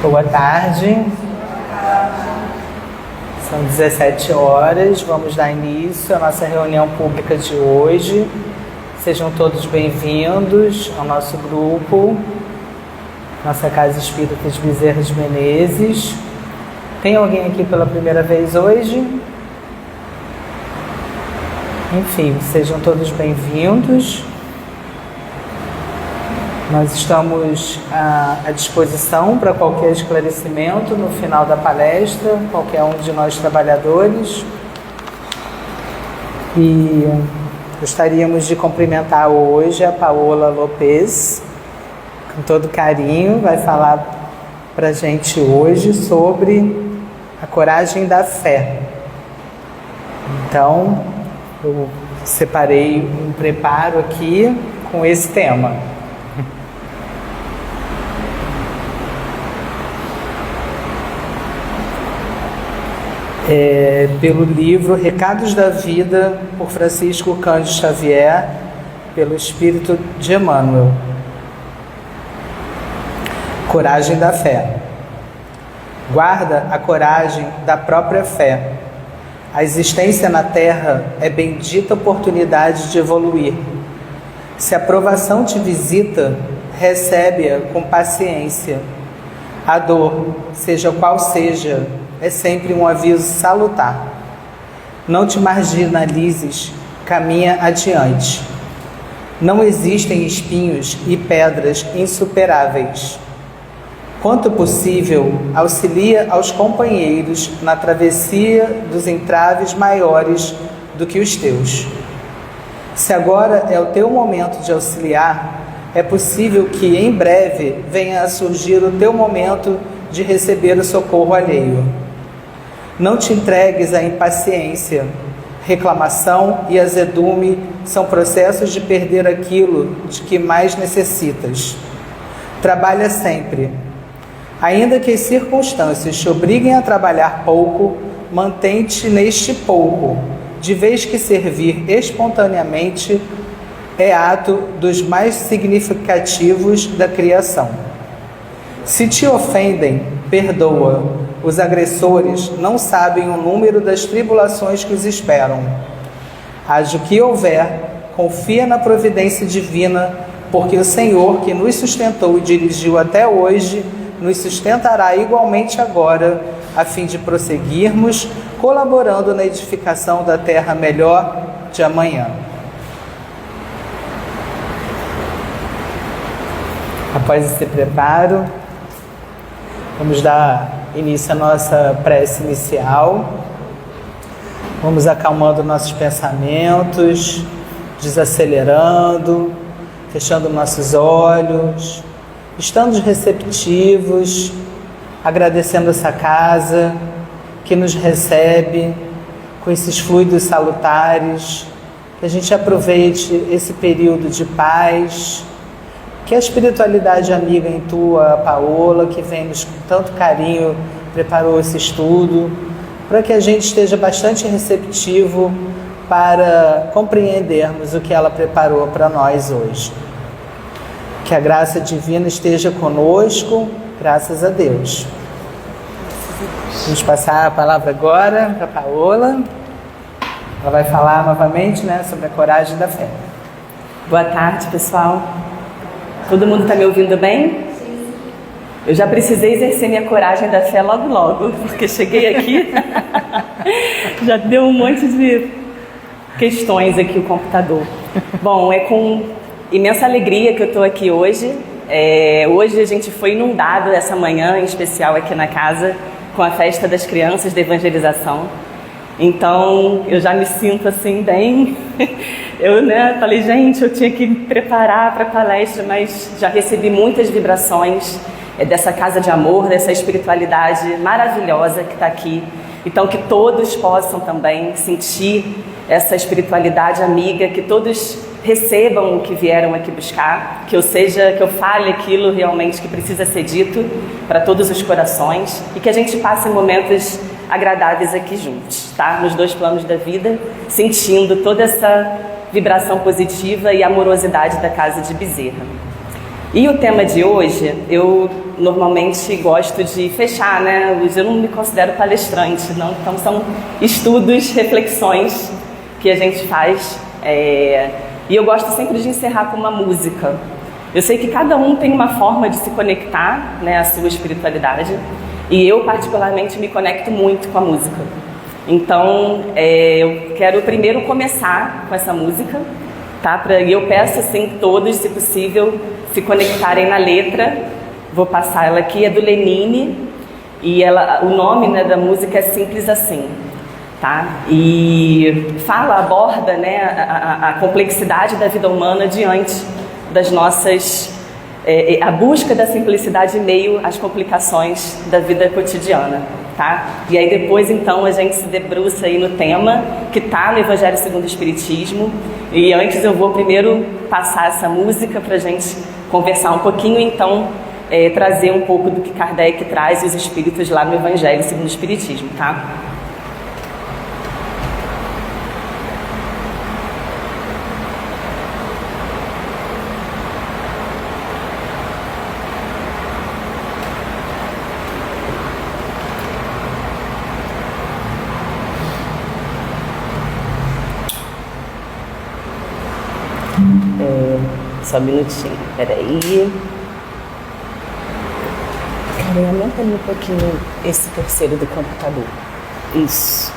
Boa tarde. São 17 horas, vamos dar início à nossa reunião pública de hoje. Sejam todos bem-vindos ao nosso grupo, nossa Casa Espírita de Bezerra de Menezes. Tem alguém aqui pela primeira vez hoje? Enfim, sejam todos bem-vindos. Nós estamos à disposição para qualquer esclarecimento no final da palestra, qualquer um de nós trabalhadores. E gostaríamos de cumprimentar hoje a Paola Lopes, com todo carinho, vai falar para a gente hoje sobre a coragem da fé. Então, eu separei um preparo aqui com esse tema. Pelo livro Recados da Vida, por Francisco Cândido Xavier, pelo Espírito de Emmanuel. Coragem da fé. Guarda a coragem da própria fé. A existência na Terra é bendita oportunidade de evoluir. Se a provação te visita, recebe-a com paciência. A dor, seja qual seja, é sempre um aviso salutar. Não te marginalizes, caminha adiante. Não existem espinhos e pedras insuperáveis. Quanto possível, auxilia aos companheiros na travessia dos entraves maiores do que os teus. Se agora é o teu momento de auxiliar, é possível que em breve venha a surgir o teu momento de receber o socorro alheio. Não te entregues à impaciência. Reclamação e azedume são processos de perder aquilo de que mais necessitas. Trabalha sempre. Ainda que as circunstâncias te obriguem a trabalhar pouco, mantém-te neste pouco, de vez que servir espontaneamente é ato dos mais significativos da criação. Se te ofendem, perdoa. Os agressores não sabem o número das tribulações que os esperam. Haja o que houver, confia na providência divina, porque o Senhor, que nos sustentou e dirigiu até hoje, nos sustentará igualmente agora, a fim de prosseguirmos, colaborando na edificação da terra melhor de amanhã. Após esse preparo, vamos dar início à nossa prece inicial. Vamos acalmando nossos pensamentos, desacelerando, fechando nossos olhos, estando receptivos, agradecendo essa casa que nos recebe com esses fluidos salutares, que a gente aproveite esse período de paz, que a espiritualidade amiga em tua, Paola, que vem-nos com tanto carinho, preparou esse estudo, para que a gente esteja bastante receptivo para compreendermos o que ela preparou para nós hoje. Que a graça divina esteja conosco, graças a Deus. Vamos passar a palavra agora para a Paola. Ela vai falar novamente, sobre a coragem da fé. Boa tarde, pessoal. Todo mundo está me ouvindo bem? Eu já precisei exercer minha coragem da fé logo, porque cheguei aqui, já deu um monte de questões aqui o computador. Bom, é com imensa alegria que eu estou aqui hoje. Hoje a gente foi inundado essa manhã, em especial aqui na casa, com a festa das crianças da evangelização. Então, eu já me sinto assim bem... Eu falei, gente, eu tinha que me preparar para a palestra, mas já recebi muitas vibrações dessa casa de amor, dessa espiritualidade maravilhosa que está aqui. Então, que todos possam também sentir essa espiritualidade amiga, que todos recebam o que vieram aqui buscar, que eu fale aquilo realmente que precisa ser dito para todos os corações e que a gente passe momentos agradáveis aqui juntos, tá? Nos dois planos da vida, sentindo toda essa vibração positiva e amorosidade da Casa de Bezerra. E o tema de hoje, eu normalmente gosto de fechar, né? Eu não me considero palestrante, não. Então são estudos, reflexões que a gente faz. E eu gosto sempre de encerrar com uma música. Eu sei que cada um tem uma forma de se conectar, né, à sua espiritualidade. E eu particularmente me conecto muito com a música. Então eu quero primeiro começar com essa música, tá? E eu peço assim todos, se possível, se conectarem na letra. Vou passar ela aqui, é do Lenine, e o nome, né, da música é Simples Assim, tá? E aborda, né, a complexidade da vida humana diante das nossas... a busca da simplicidade em meio às complicações da vida cotidiana, tá? E aí depois, então, a gente se debruça aí no tema que está no Evangelho segundo o Espiritismo. E antes eu vou primeiro passar essa música para a gente conversar um pouquinho, então trazer um pouco do que Kardec traz e os espíritos lá no Evangelho segundo o Espiritismo, tá? Só um minutinho, peraí. Cara, aumenta um pouquinho esse terceiro do computador. Isso.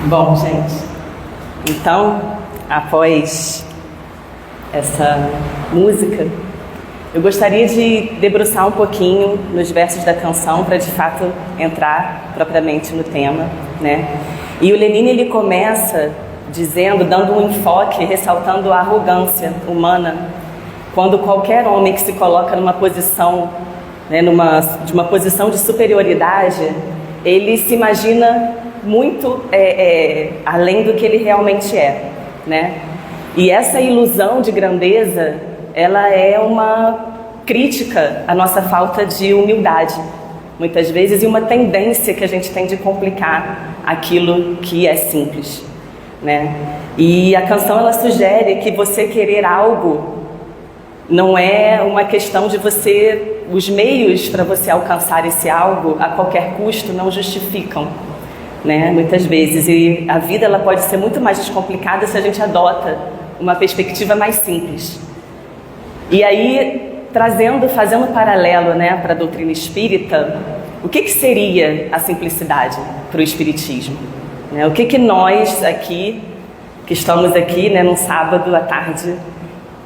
Bom, gente, então, após essa música, eu gostaria de debruçar um pouquinho nos versos da canção para, de fato, entrar propriamente no tema, né? E o Lenine, ele começa dizendo, dando um enfoque, ressaltando a arrogância humana, quando qualquer homem que se coloca numa posição, né, de uma posição de superioridade, ele se imagina muito além do que ele realmente é, né? E essa ilusão de grandeza, ela é uma crítica à nossa falta de humildade, muitas vezes, e uma tendência que a gente tem de complicar aquilo que é simples, né? E a canção, ela sugere que você querer algo não é uma questão de você... Os meios para você alcançar esse algo, a qualquer custo, não justificam, né? Muitas vezes. E a vida, ela pode ser muito mais descomplicada se a gente adota uma perspectiva mais simples. E aí, fazendo paralelo, né, para a doutrina espírita, o que seria a simplicidade para o espiritismo? Né? O que nós aqui, que estamos aqui, né, num sábado à tarde,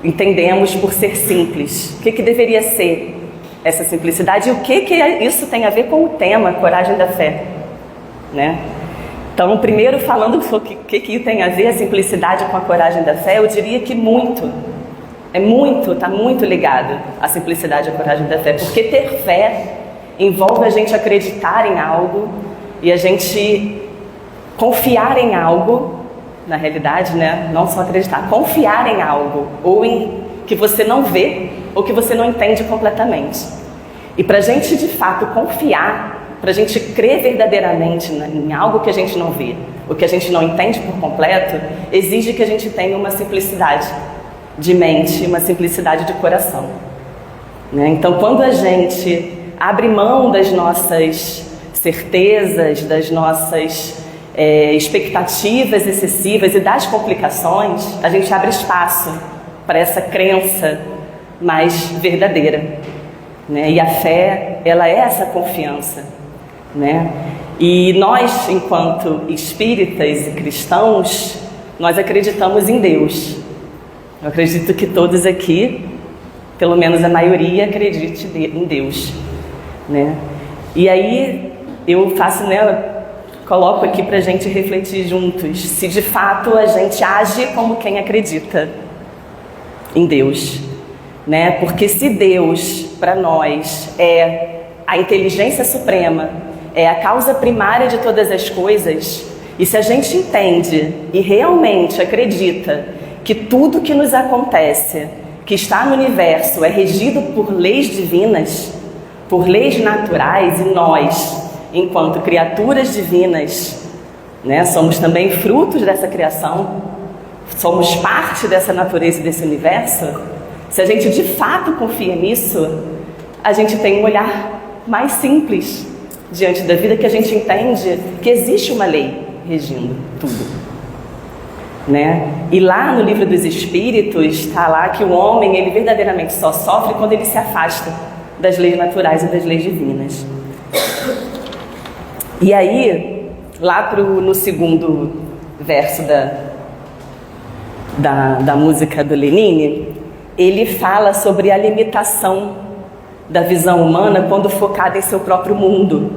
entendemos por ser simples? O que deveria ser essa simplicidade? E o que isso tem a ver com o tema Coragem da Fé, né? Então, primeiro, falando o que tem a ver a simplicidade com a coragem da fé, eu diria que está muito ligado à simplicidade e à coragem da fé, porque ter fé envolve a gente acreditar em algo e a gente confiar em algo, na realidade, né? Não só acreditar, confiar em algo, ou em que você não vê, ou que você não entende completamente. E para a gente, de fato, confiar, para a gente crer verdadeiramente em algo que a gente não vê, ou que a gente não entende por completo, exige que a gente tenha uma simplicidade de mente, uma simplicidade de coração, né? Então, quando a gente abre mão das nossas certezas, das nossas expectativas excessivas e das complicações, a gente abre espaço para essa crença mais verdadeira, né? E a fé, ela é essa confiança, né? E nós, enquanto espíritas e cristãos, nós acreditamos em Deus. Eu acredito que todos aqui, pelo menos a maioria, acredite em Deus, né? E aí eu coloco aqui para a gente refletir juntos se de fato a gente age como quem acredita em Deus, né? Porque se Deus para nós é a inteligência suprema, é a causa primária de todas as coisas, e se a gente entende e realmente acredita que tudo que nos acontece, que está no universo, é regido por leis divinas, por leis naturais, e nós, enquanto criaturas divinas, né, somos também frutos dessa criação, somos parte dessa natureza e desse universo. Se a gente de fato confia nisso, a gente tem um olhar mais simples diante da vida, que a gente entende que existe uma lei regindo tudo, né? E lá no Livro dos Espíritos está lá que o homem, ele verdadeiramente só sofre quando ele se afasta das leis naturais e das leis divinas. E aí, lá no segundo verso da música do Lenine, ele fala sobre a limitação da visão humana quando focada em seu próprio mundo,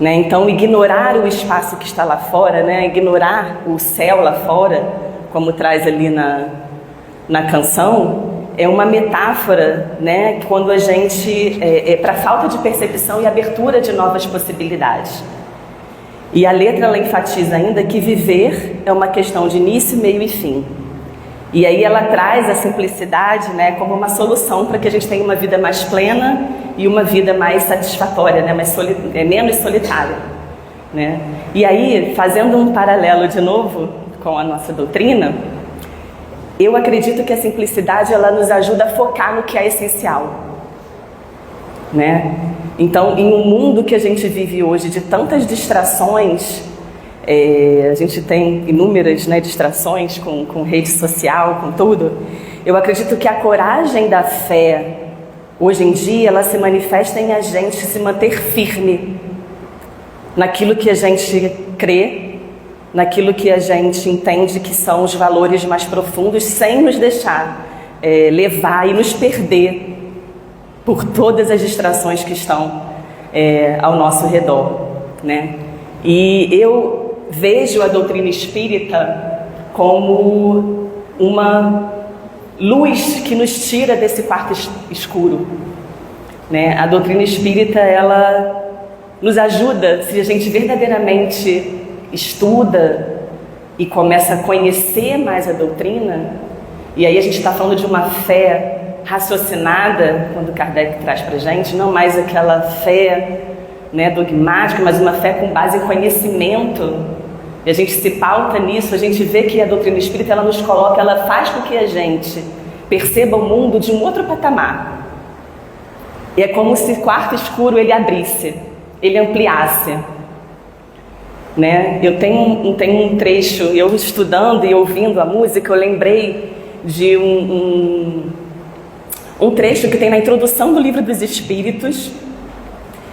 né? Então, ignorar o espaço que está lá fora, né? Ignorar o céu lá fora, como traz ali na canção, é uma metáfora, né? Quando a gente para falta de percepção e abertura de novas possibilidades. E a letra, ela enfatiza ainda que viver é uma questão de início, meio e fim. E aí ela traz a simplicidade, né, como uma solução para que a gente tenha uma vida mais plena e uma vida mais satisfatória, né, menos solitária, né? E aí, fazendo um paralelo de novo com a nossa doutrina, eu acredito que a simplicidade, ela nos ajuda a focar no que é essencial, né? Então, em um mundo que a gente vive hoje de tantas distrações, a gente tem inúmeras, né, distrações com rede social, com tudo. Eu acredito que a coragem da fé, hoje em dia, ela se manifesta em a gente se manter firme naquilo que a gente crê naquilo que a gente entende que são os valores mais profundos, sem nos deixar levar e nos perder por todas as distrações que estão ao nosso redor, né? E eu vejo a doutrina espírita como uma luz que nos tira desse quarto escuro, né? A doutrina espírita, ela nos ajuda, se a gente verdadeiramente estuda e começa a conhecer mais a doutrina, e aí a gente está falando de uma fé raciocinada, quando Kardec traz para a gente, não mais aquela fé, né, dogmática, mas uma fé com base em conhecimento, e a gente se pauta nisso, a gente vê que a doutrina espírita, ela nos coloca, ela faz com que a gente perceba o mundo de um outro patamar. E é como se o quarto escuro ele abrisse, ele ampliasse, né? Eu tenho um trecho, eu estudando e ouvindo a música, eu lembrei de um trecho que tem na introdução do Livro dos Espíritos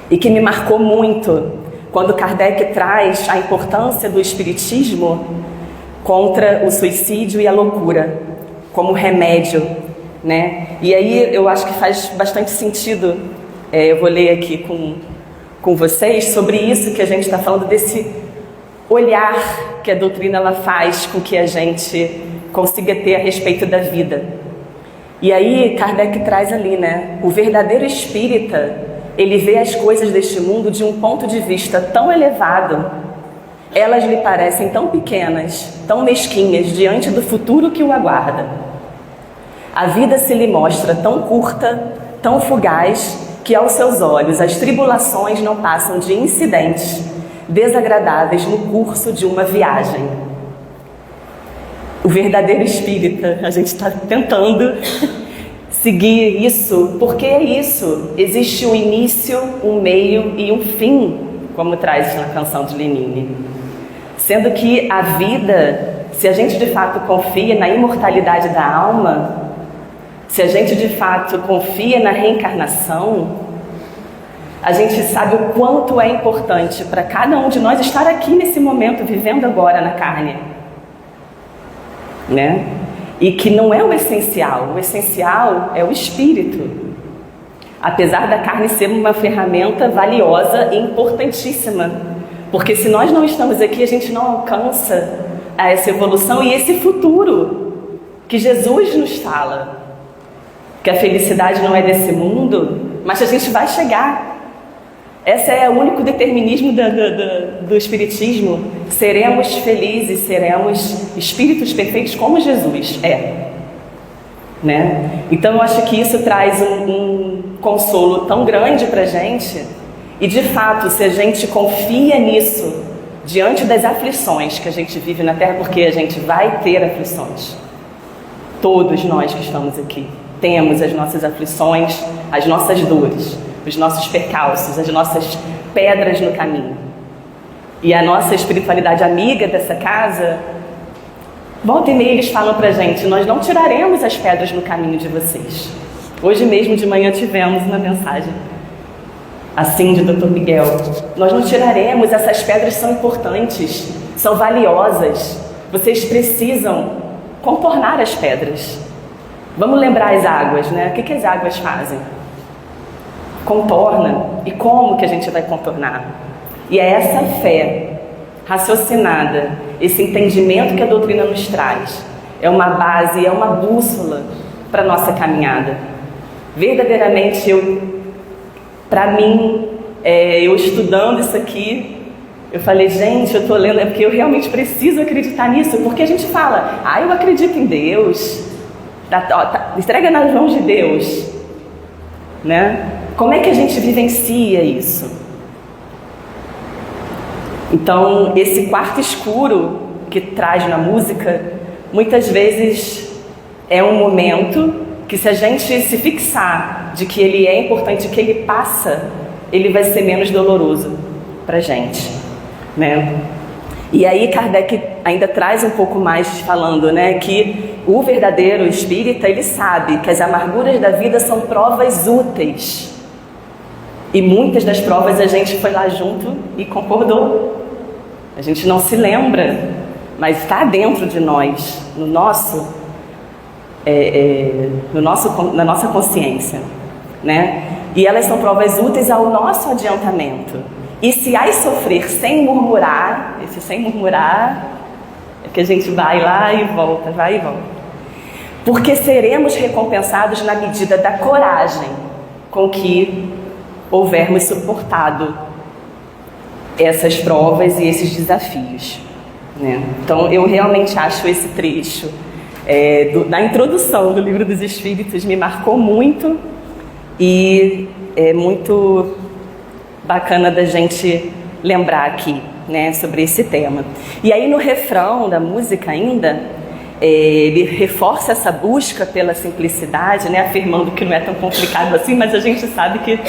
e que me marcou muito, quando Kardec traz a importância do espiritismo contra o suicídio e a loucura, como remédio, né? E aí eu acho que faz bastante sentido, eu vou ler aqui com vocês sobre isso que a gente está falando, desse olhar que a doutrina ela faz com que a gente consiga ter a respeito da vida. E aí Kardec traz ali, né? O verdadeiro espírita, ele vê as coisas deste mundo de um ponto de vista tão elevado, elas lhe parecem tão pequenas, tão mesquinhas diante do futuro que o aguarda. A vida se lhe mostra tão curta, tão fugaz, que aos seus olhos as tribulações não passam de incidentes desagradáveis no curso de uma viagem. O verdadeiro espírita, a gente está tentando seguir isso, porque é isso, existe um início, um meio e um fim, como traz na canção de Lenine. Sendo que a vida, se a gente de fato confia na imortalidade da alma, se a gente de fato confia na reencarnação, a gente sabe o quanto é importante para cada um de nós estar aqui nesse momento, vivendo agora na carne, né? E que não é o essencial é o espírito. Apesar da carne ser uma ferramenta valiosa e importantíssima, porque se nós não estamos aqui, a gente não alcança essa evolução e esse futuro que Jesus nos fala, que a felicidade não é desse mundo, mas a gente vai chegar. Esse é o único determinismo do Espiritismo. Seremos felizes, seremos espíritos perfeitos como Jesus é, né? Então eu acho que isso traz um consolo tão grande para a gente. E de fato, se a gente confia nisso, diante das aflições que a gente vive na Terra, porque a gente vai ter aflições, todos nós que estamos aqui temos as nossas aflições, as nossas dores, os nossos percalços, as nossas pedras no caminho. E a nossa espiritualidade amiga dessa casa, volta e meia eles falam pra gente: nós não tiraremos as pedras no caminho de vocês. Hoje mesmo de manhã tivemos uma mensagem assim de Dr. Miguel: nós não tiraremos, essas pedras são importantes, são valiosas, vocês precisam contornar as pedras. Vamos lembrar as águas, né? O que as águas fazem? Contorna. E como que a gente vai contornar? E é essa fé raciocinada, esse entendimento que a doutrina nos traz, é uma base, é uma bússola para a nossa caminhada. Verdadeiramente, para mim, eu estudando isso aqui, eu falei: gente, eu estou lendo, é porque eu realmente preciso acreditar nisso, porque a gente fala: eu acredito em Deus, entrega nas mãos de Deus, né? Como é que a gente vivencia isso? Então, esse quarto escuro que traz na música, muitas vezes é um momento que, se a gente se fixar de que ele é importante, que ele passa, ele vai ser menos doloroso pra gente, né? E aí Kardec ainda traz um pouco mais falando, né, que o verdadeiro espírita, ele sabe que as amarguras da vida são provas úteis. E muitas das provas a gente foi lá junto e concordou. A gente não se lembra, mas está dentro de nós, na nossa consciência, né? E elas são provas úteis ao nosso adiantamento. E se as sofrer sem murmurar, esse sem murmurar é que a gente vai lá e volta, vai e volta. Porque seremos recompensados na medida da coragem com que houvermos suportado essas provas e esses desafios, né? Então eu realmente acho esse trecho da introdução do Livro dos Espíritos me marcou muito e é muito bacana da gente lembrar aqui, né, sobre esse tema. E aí no refrão da música ainda, ele reforça essa busca pela simplicidade, né, afirmando que não é tão complicado assim, mas a gente sabe que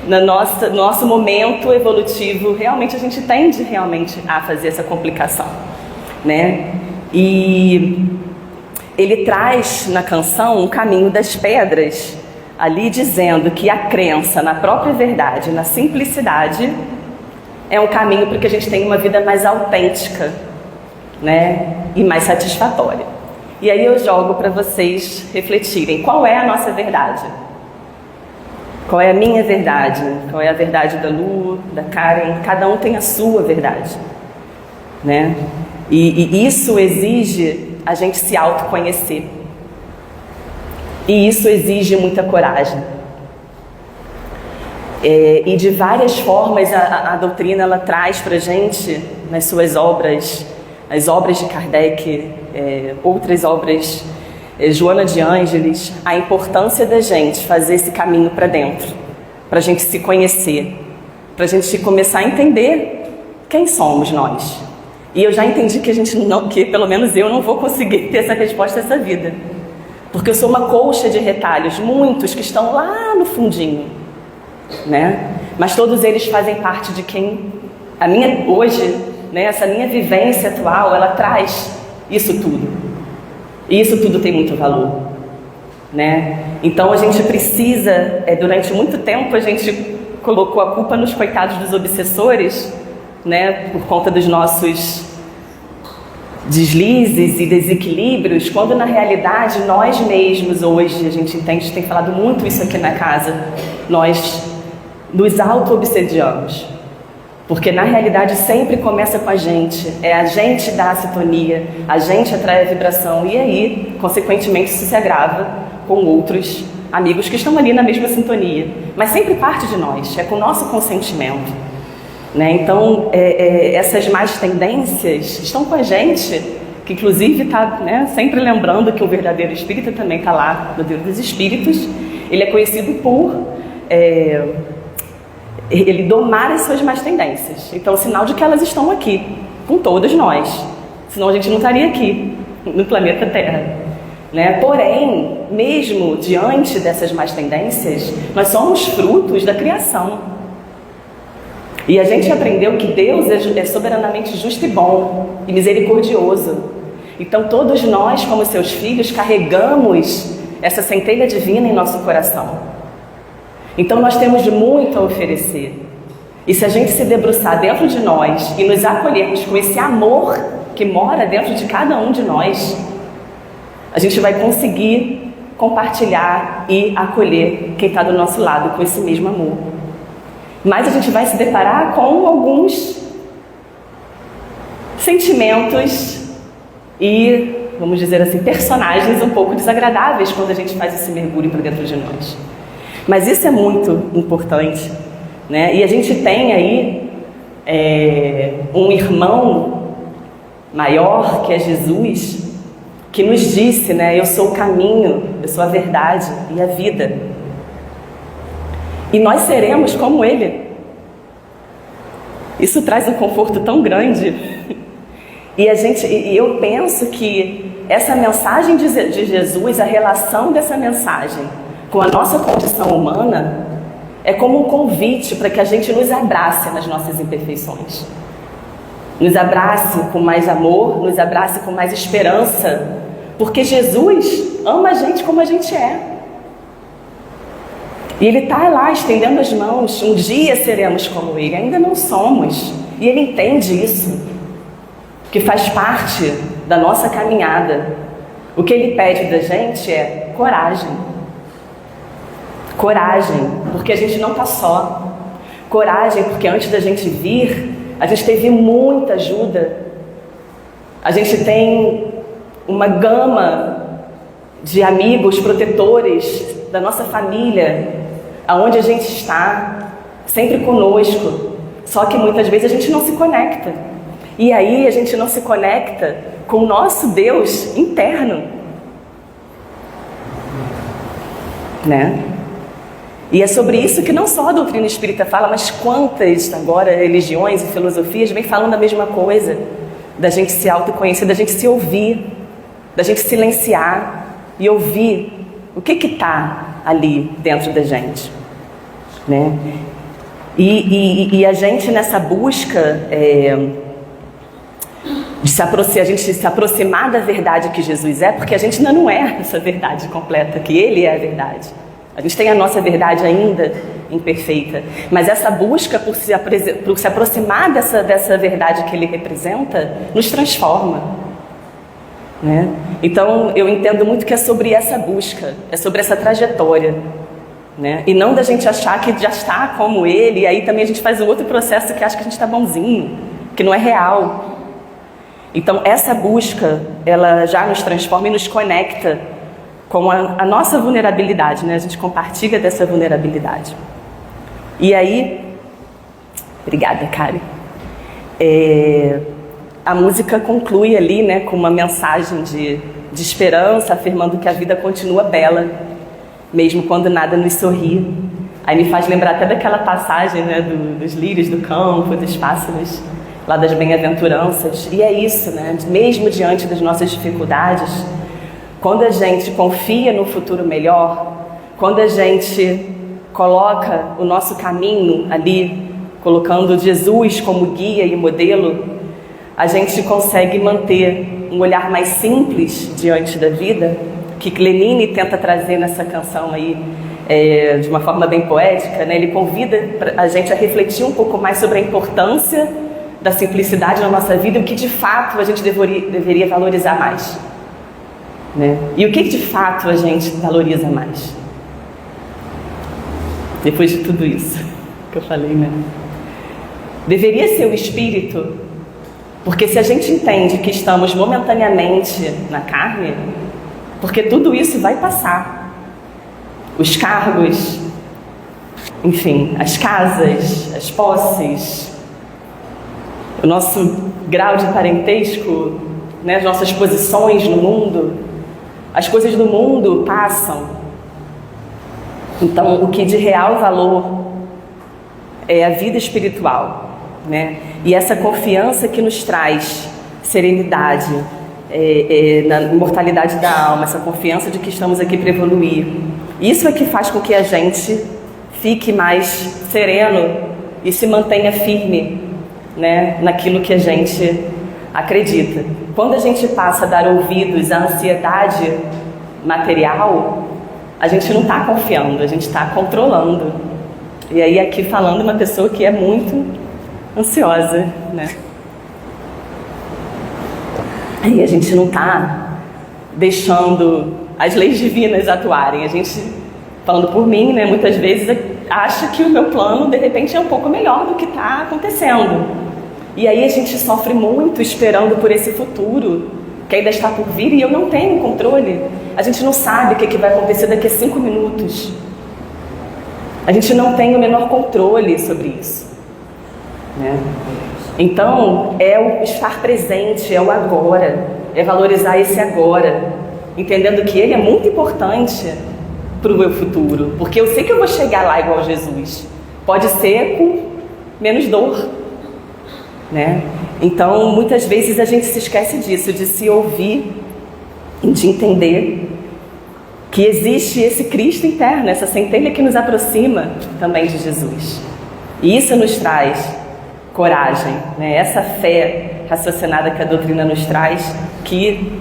no nosso momento evolutivo realmente a gente tende realmente a fazer essa complicação, né? E ele traz na canção um caminho das pedras, ali dizendo que a crença na própria verdade, na simplicidade, é um caminho para que a gente tenha uma vida mais autêntica, né, e mais satisfatória. E aí eu jogo para vocês refletirem, qual é a nossa verdade? Qual é a minha verdade? Qual é a verdade da Lu, da Karen? Cada um tem a sua verdade, né? E isso exige a gente se autoconhecer. E isso exige muita coragem. E de várias formas a doutrina ela traz para a gente, nas suas obras, as obras de Kardec, outras obras, Joana de Ângeles, a importância da gente fazer esse caminho para dentro, para a gente se conhecer, para a gente começar a entender quem somos nós. E eu já entendi que pelo menos eu não vou conseguir ter essa resposta essa vida. Porque eu sou uma colcha de retalhos, muitos que estão lá no fundinho, né? Mas todos eles fazem parte de quem hoje, né, essa minha vivência atual, ela traz isso tudo. E isso tudo tem muito valor, né? Então a gente precisa, durante muito tempo a gente colocou a culpa nos coitados dos obsessores, né, por conta dos nossos deslizes e desequilíbrios, quando na realidade nós mesmos hoje, a gente tem falado muito isso aqui na casa, nós nos auto-obsediamos, porque na realidade sempre começa com a gente, é a gente dar a sintonia, a gente atrai a vibração e aí, consequentemente, isso se agrava com outros amigos que estão ali na mesma sintonia, mas sempre parte de nós, é com o nosso consentimento, né? Então, essas más tendências estão com a gente, que inclusive está, né, sempre lembrando que o verdadeiro espírita também está lá no Livro dos Espíritos. Ele é conhecido por ele domar as suas más tendências. Então, sinal de que elas estão aqui, com todos nós. Senão a gente não estaria aqui, no planeta Terra, né? Porém, mesmo diante dessas más tendências, nós somos frutos da criação. E a gente aprendeu que Deus é soberanamente justo e bom e misericordioso. Então todos nós, como seus filhos, carregamos essa centelha divina em nosso coração. Então nós temos muito a oferecer. E se a gente se debruçar dentro de nós e nos acolhermos com esse amor que mora dentro de cada um de nós, a gente vai conseguir compartilhar e acolher quem está do nosso lado com esse mesmo amor. Mas a gente vai se deparar com alguns sentimentos e, vamos dizer assim, personagens um pouco desagradáveis quando a gente faz esse mergulho para dentro de nós. Mas isso é muito importante, né? E a gente tem aí um irmão maior, que é Jesus, que nos disse, né? Eu sou o caminho, eu sou a verdade e a vida. E nós seremos como Ele. Isso traz um conforto tão grande. E eu penso que essa mensagem de Jesus, a relação dessa mensagem com a nossa condição humana, é como um convite para que a gente nos abrace nas nossas imperfeições. Nos abrace com mais amor, nos abrace com mais esperança, porque Jesus ama a gente como a gente é. E Ele está lá estendendo as mãos. Um dia seremos como Ele, ainda não somos. E Ele entende isso. que faz parte da nossa caminhada. O que Ele pede da gente é coragem. Coragem, porque a gente não está só. Coragem, porque antes da gente vir, a gente teve muita ajuda. A gente tem uma gama de amigos, protetores da nossa família, aonde a gente está, sempre conosco. Só que muitas vezes a gente não se conecta. E aí a gente não se conecta com o nosso Deus interno. Né? E é sobre isso que não só a doutrina espírita fala, mas quantas agora religiões e filosofias vêm falando a mesma coisa. Da gente se autoconhecer, da gente se ouvir, da gente silenciar e ouvir o que está ali dentro da gente. Né? E a gente nessa busca a gente se aproximar da verdade que Jesus é, porque a gente ainda não é essa verdade completa, que Ele é a verdade. A gente tem a nossa verdade ainda imperfeita, mas essa busca por se aproximar dessa verdade que Ele representa, nos transforma. Né? Então, eu entendo muito que é sobre essa busca, é sobre essa trajetória. Né? E não da gente achar que já está como Ele, e aí também a gente faz um outro processo que acha que a gente está bonzinho, que não é real. Então, essa busca, ela já nos transforma e nos conecta com a nossa vulnerabilidade, né? A gente compartilha dessa vulnerabilidade. E aí, obrigada, Kari. A música conclui ali, né, com uma mensagem de esperança, afirmando que a vida continua bela, mesmo quando nada nos sorri. Aí me faz lembrar até daquela passagem, né, dos lírios do campo, dos pássaros, lá das bem-aventuranças. E é isso, né? Mesmo diante das nossas dificuldades, quando a gente confia no futuro melhor, quando a gente coloca o nosso caminho ali, colocando Jesus como guia e modelo, a gente consegue manter um olhar mais simples diante da vida, que Lenine tenta trazer nessa canção aí, de uma forma bem poética, né? Ele convida a gente a refletir um pouco mais sobre a importância da simplicidade na nossa vida e o que de fato a gente deveria valorizar mais. Né? E o que de fato a gente valoriza mais? Depois de tudo isso que eu falei, né? Deveria ser o espírito, porque se a gente entende que estamos momentaneamente na carne, porque tudo isso vai passar. Os cargos, enfim, as casas, as posses, o nosso grau de parentesco, né, as nossas posições no mundo, as coisas do mundo passam. Então, o que de real valor é a vida espiritual, né? E essa confiança que nos traz serenidade, na imortalidade da alma, essa confiança de que estamos aqui para evoluir. Isso é que faz com que a gente fique mais sereno e se mantenha firme, né, naquilo que a gente acredita. Quando a gente passa a dar ouvidos à ansiedade material, a gente não está confiando, a gente está controlando. E aí aqui falando uma pessoa que é muito ansiosa, né? Aí a gente não está deixando as leis divinas atuarem. A gente, falando por mim, né, muitas vezes acha que o meu plano de repente é um pouco melhor do que está acontecendo. E aí a gente sofre muito esperando por esse futuro que ainda está por vir e eu não tenho controle. A gente não sabe o que vai acontecer daqui a 5 minutos. A gente não tem o menor controle sobre isso. Né? Então, é o estar presente, é o agora, é valorizar esse agora, entendendo que ele é muito importante para o meu futuro, porque eu sei que eu vou chegar lá igual Jesus. Pode ser com menos dor. Né? Então, muitas vezes a gente se esquece disso, de se ouvir e de entender que existe esse Cristo interno, essa centelha que nos aproxima também de Jesus. E isso nos traz coragem, né? Essa fé raciocinada que a doutrina nos traz, que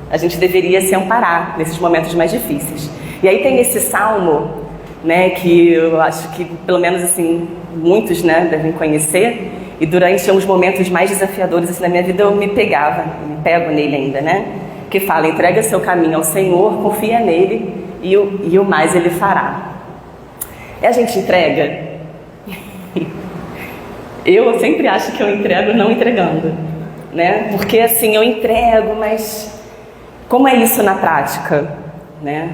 a gente deveria se amparar nesses momentos mais difíceis. E aí tem esse salmo, né, que eu acho que pelo menos assim muitos, né, devem conhecer, E durante uns momentos mais desafiadores assim, na minha vida, eu me pego nele ainda, né? Que fala, entrega seu caminho ao Senhor, confia nele e o mais Ele fará. E a gente entrega? Eu sempre acho que eu entrego não entregando, né? Porque assim, eu entrego, mas como é isso na prática, né?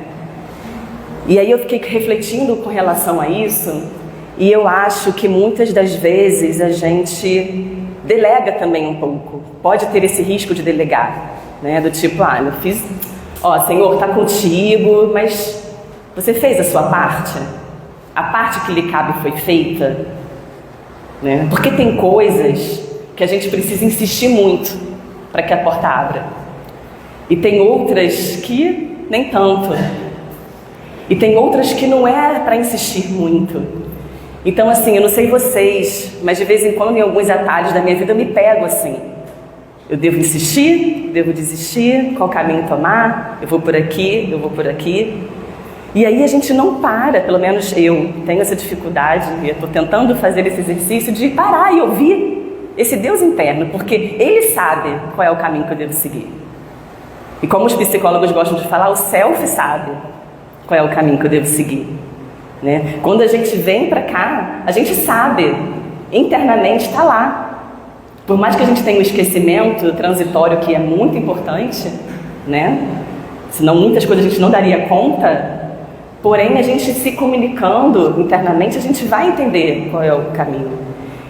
E aí eu fiquei refletindo com relação a isso, e eu acho que muitas das vezes a gente delega também um pouco. Pode ter esse risco de delegar, né? Do tipo, eu fiz, Senhor, está contigo, mas você fez a sua parte? A parte que lhe cabe foi feita? Né? Porque tem coisas que a gente precisa insistir muito para que a porta abra. E tem outras que nem tanto. E tem outras que não é para insistir muito. Então assim, eu não sei vocês, mas de vez em quando em alguns atalhos da minha vida eu me pego assim. Eu devo insistir, devo desistir, qual caminho tomar, eu vou por aqui, eu vou por aqui. E aí a gente não para, pelo menos eu tenho essa dificuldade, e eu estou tentando fazer esse exercício de parar e ouvir esse Deus interno, porque Ele sabe qual é o caminho que eu devo seguir. E como os psicólogos gostam de falar, o self sabe qual é o caminho que eu devo seguir, né? Quando a gente vem para cá, a gente sabe, internamente está lá. Por mais que a gente tenha um esquecimento transitório que é muito importante, né? Senão muitas coisas a gente não daria conta, porém a gente se comunicando internamente, a gente vai entender qual é o caminho.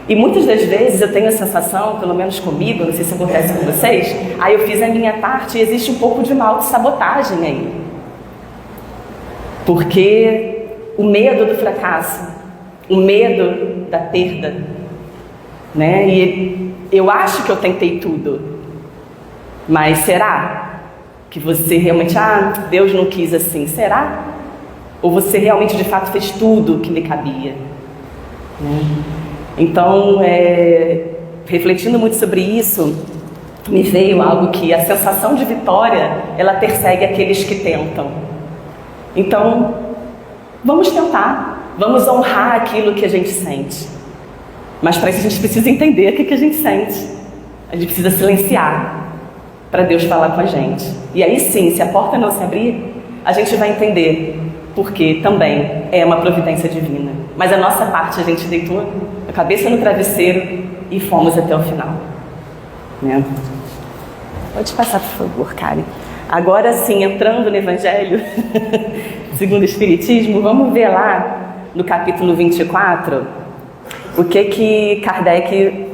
E muitas das vezes eu tenho a sensação, pelo menos comigo, não sei se acontece com vocês, eu fiz a minha parte e existe um pouco de uma autossabotagem aí. Porque o medo do fracasso, o medo da perda, né? E eu acho que eu tentei tudo, mas será que você realmente, Deus não quis assim, será? Ou você realmente de fato fez tudo o que lhe cabia, né? Então, refletindo muito sobre isso, me veio algo que a sensação de vitória, ela persegue aqueles que tentam. Então, vamos tentar, vamos honrar aquilo que a gente sente. Mas para isso a gente precisa entender o que a gente sente. A gente precisa silenciar para Deus falar com a gente. E aí sim, se a porta não se abrir, a gente vai entender porque também é uma providência divina. Mas a nossa parte, a gente deitou a cabeça no travesseiro e fomos até o final, né? Pode passar, por favor, Karen. Agora sim, entrando no Evangelho segundo o Espiritismo, vamos ver lá no capítulo 24 o que Kardec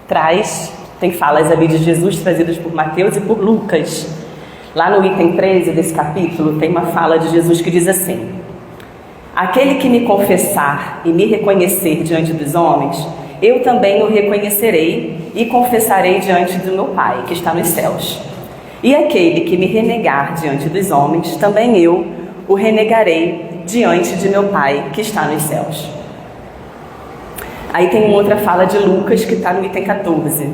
traz. Tem falas ali de Jesus trazidas por Mateus e por Lucas. Lá no item 13 desse capítulo tem uma fala de Jesus que diz assim: aquele que me confessar e me reconhecer diante dos homens, eu também o reconhecerei e confessarei diante do meu Pai, que está nos céus. E aquele que me renegar diante dos homens, também eu o renegarei diante de meu Pai, que está nos céus. Aí tem uma outra fala de Lucas, que está no item 14.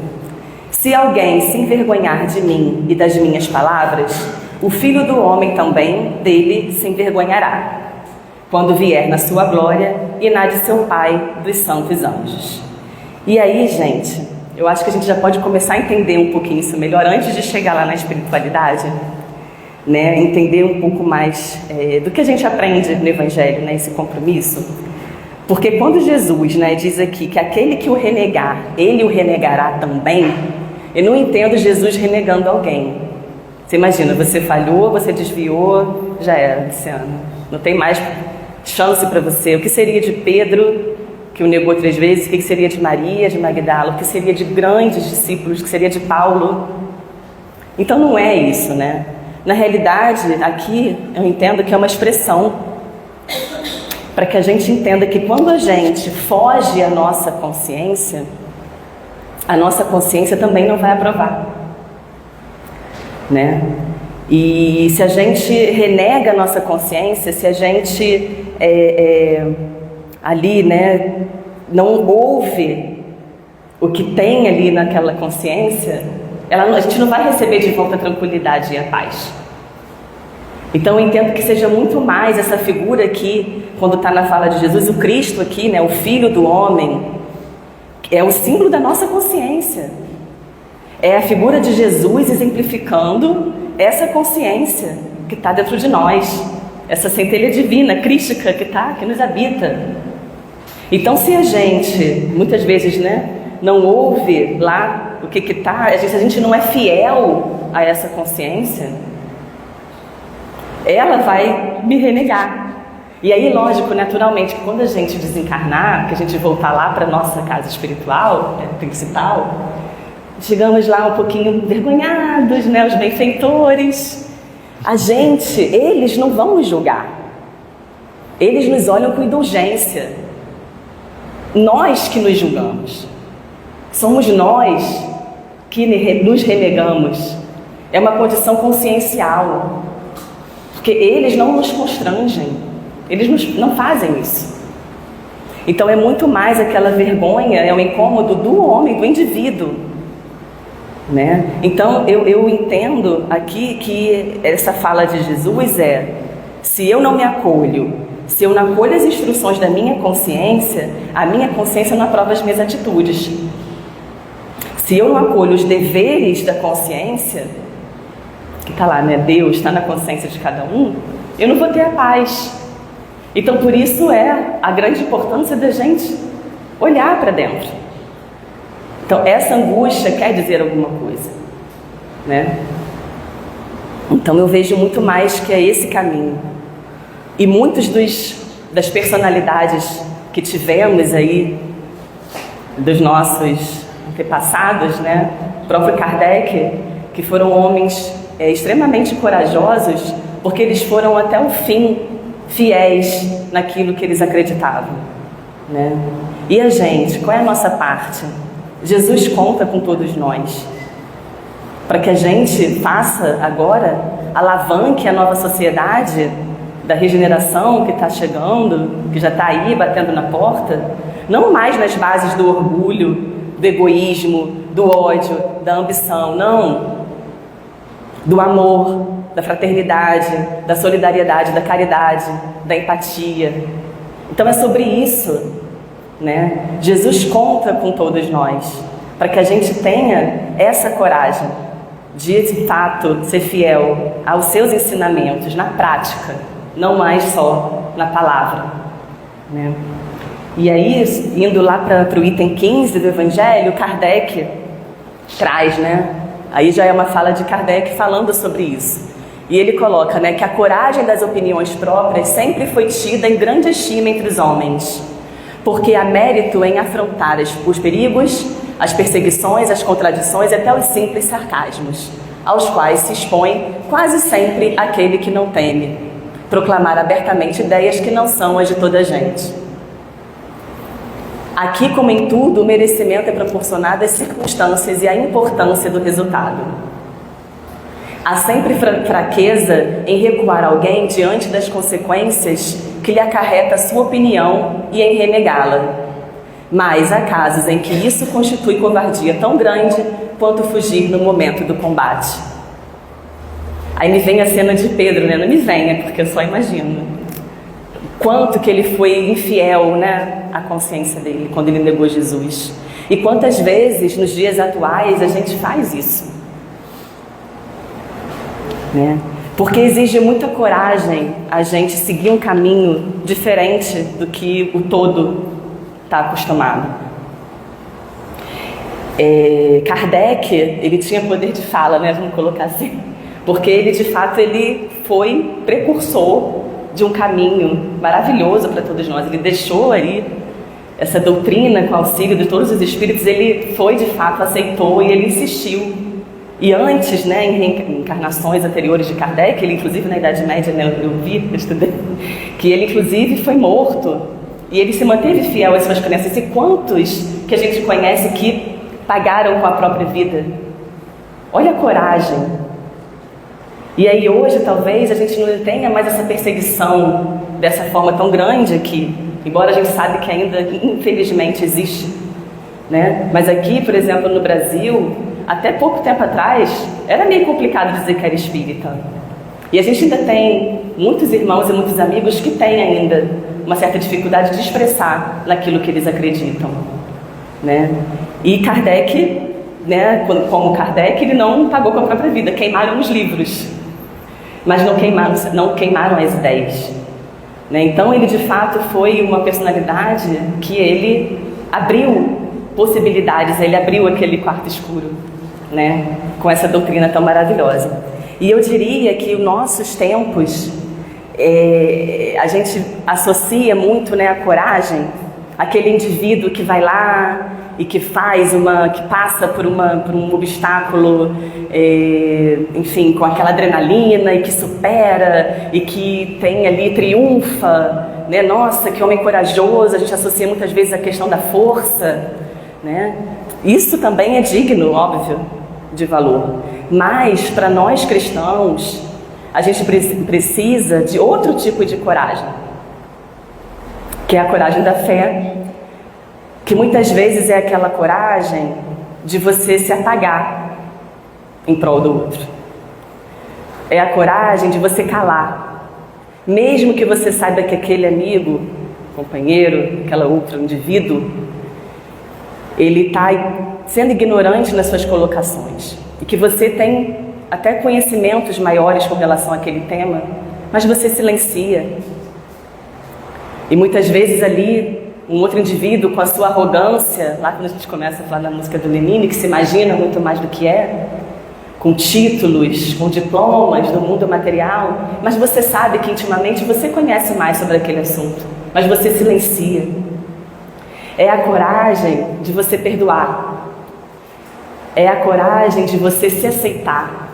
Se alguém se envergonhar de mim e das minhas palavras, o Filho do Homem também dele se envergonhará, quando vier na sua glória e na de seu Pai dos santos anjos. E aí, gente, eu acho que a gente já pode começar a entender um pouquinho isso melhor antes de chegar lá na espiritualidade, né? Entender um pouco mais do que a gente aprende no Evangelho, né? Esse compromisso. Porque quando Jesus, né, diz aqui que aquele que o renegar, ele o renegará também, eu não entendo Jesus renegando alguém. Você imagina, você falhou, você desviou, já era, Luciano. Não tem mais chance para você. O que seria de Pedro, que o negou 3 vezes? O que seria de Maria, de Magdala? O que seria de grandes discípulos? O que seria de Paulo? Então não é isso, né? Na realidade, aqui eu entendo que é uma expressão para que a gente entenda que quando a gente foge à nossa consciência, a nossa consciência também não vai aprovar, né? E se a gente renega a nossa consciência, se a gente ali, né, não ouve o que tem ali naquela consciência, a gente não vai receber de volta a tranquilidade e a paz. Então eu entendo que seja muito mais essa figura aqui, quando está na fala de Jesus, o Cristo aqui, né, o Filho do Homem, É o símbolo da nossa consciência. É a figura de Jesus exemplificando essa consciência que está dentro de nós, essa centelha divina, crística que nos habita. Então, se a gente, muitas vezes, não ouve lá o que está, se a gente não é fiel a essa consciência, ela vai me renegar. E aí, lógico, naturalmente, que quando a gente desencarnar, que a gente voltar lá para a nossa casa espiritual, principal, chegamos lá um pouquinho envergonhados, os benfeitores. Eles não vão nos julgar. Eles nos olham com indulgência. Nós que nos julgamos. Somos nós que nos renegamos. É uma condição consciencial. Porque eles não nos constrangem. Eles não fazem isso. Então é muito mais aquela vergonha, é o incômodo do homem, do indivíduo. Então eu entendo aqui que essa fala de Jesus se eu não me acolho, se eu não acolho as instruções da minha consciência, a minha consciência não aprova as minhas atitudes. Se eu não acolho os deveres da consciência, que está lá, Deus está na consciência de cada um, eu não vou ter a paz. Então por isso a grande importância da gente olhar para dentro. Então, essa angústia quer dizer alguma coisa, Então, eu vejo muito mais que é esse caminho. E muitos das personalidades que tivemos aí, dos nossos antepassados, o próprio Kardec, que foram homens extremamente corajosos, porque eles foram até o fim fiéis naquilo que eles acreditavam, E a gente, qual é a nossa parte? Jesus conta com todos nós, para que a gente faça agora, alavanque a nova sociedade da regeneração que está chegando, que já está aí batendo na porta, não mais nas bases do orgulho, do egoísmo, do ódio, da ambição, não, do amor, da fraternidade, da solidariedade, da caridade, da empatia. Então é sobre isso. Jesus conta com todos nós, para que a gente tenha essa coragem de fato ser fiel aos seus ensinamentos na prática, não mais só na palavra, E aí, indo lá para o item 15 do Evangelho, Kardec traz, Aí já é uma fala de Kardec falando sobre isso. E ele coloca, que a coragem das opiniões próprias sempre foi tida em grande estima entre os homens, porque há mérito em afrontar os perigos, as perseguições, as contradições e até os simples sarcasmos, aos quais se expõe quase sempre aquele que não teme proclamar abertamente ideias que não são as de toda a gente. Aqui, como em tudo, o merecimento é proporcionado às circunstâncias e à importância do resultado. Há sempre fraqueza em recuar alguém diante das consequências que lhe acarreta a sua opinião e em renegá-la. Mas há casos em que isso constitui covardia tão grande quanto fugir no momento do combate. Aí me vem a cena de Pedro, Não me venha, porque eu só imagino. Quanto que ele foi infiel, à consciência dele, quando ele negou Jesus. E quantas vezes, nos dias atuais, a gente faz isso. Porque exige muita coragem a gente seguir um caminho diferente do que o todo está acostumado. Kardec, ele tinha poder de fala, vamos colocar assim, porque ele, de fato, ele foi precursor de um caminho maravilhoso para todos nós. Ele deixou aí essa doutrina com auxílio de todos os espíritos, ele foi, de fato, aceitou e ele insistiu. E antes, em reencarnações anteriores de Kardec, ele inclusive na Idade Média, eu estudei, que ele inclusive foi morto. E ele se manteve fiel às suas crenças. E quantos que a gente conhece que pagaram com a própria vida? Olha a coragem. E aí hoje, talvez, a gente não tenha mais essa perseguição dessa forma tão grande aqui, embora a gente sabe que ainda, infelizmente, existe. Mas aqui, por exemplo, no Brasil, até pouco tempo atrás, era meio complicado dizer que era espírita. E a gente ainda tem muitos irmãos e muitos amigos que têm ainda uma certa dificuldade de expressar naquilo que eles acreditam. né? E Kardec, né, como Kardec, ele não pagou com a própria vida, queimaram os livros, mas não queimaram as ideias, né? Então ele de fato foi uma personalidade que ele abriu possibilidades, ele abriu aquele quarto escuro, né, com essa doutrina tão maravilhosa. E eu diria que os nossos tempos, a gente associa muito, né, a coragem, aquele indivíduo que vai lá e que que passa por um obstáculo, enfim, com aquela adrenalina e que supera e que tem ali, triunfa, né? Nossa, que homem corajoso. A gente associa muitas vezes a questão da força, né? Isso também é digno, óbvio, de valor. Mas para nós cristãos, a gente precisa de outro tipo de coragem, que é a coragem da fé, que muitas vezes é aquela coragem de você se apagar em prol do outro. É a coragem de você calar, mesmo que você saiba que aquele amigo, companheiro, aquela outro indivíduo, ele está sendo ignorante nas suas colocações, e que você tem até conhecimentos maiores com relação àquele tema, mas você silencia. E muitas vezes ali, um outro indivíduo com a sua arrogância, lá quando a gente começa a falar da música do Lenine, que se imagina muito mais do que é, com títulos, com diplomas do mundo material, mas você sabe que intimamente você conhece mais sobre aquele assunto, mas você silencia. É a coragem de você perdoar, é a coragem de você se aceitar,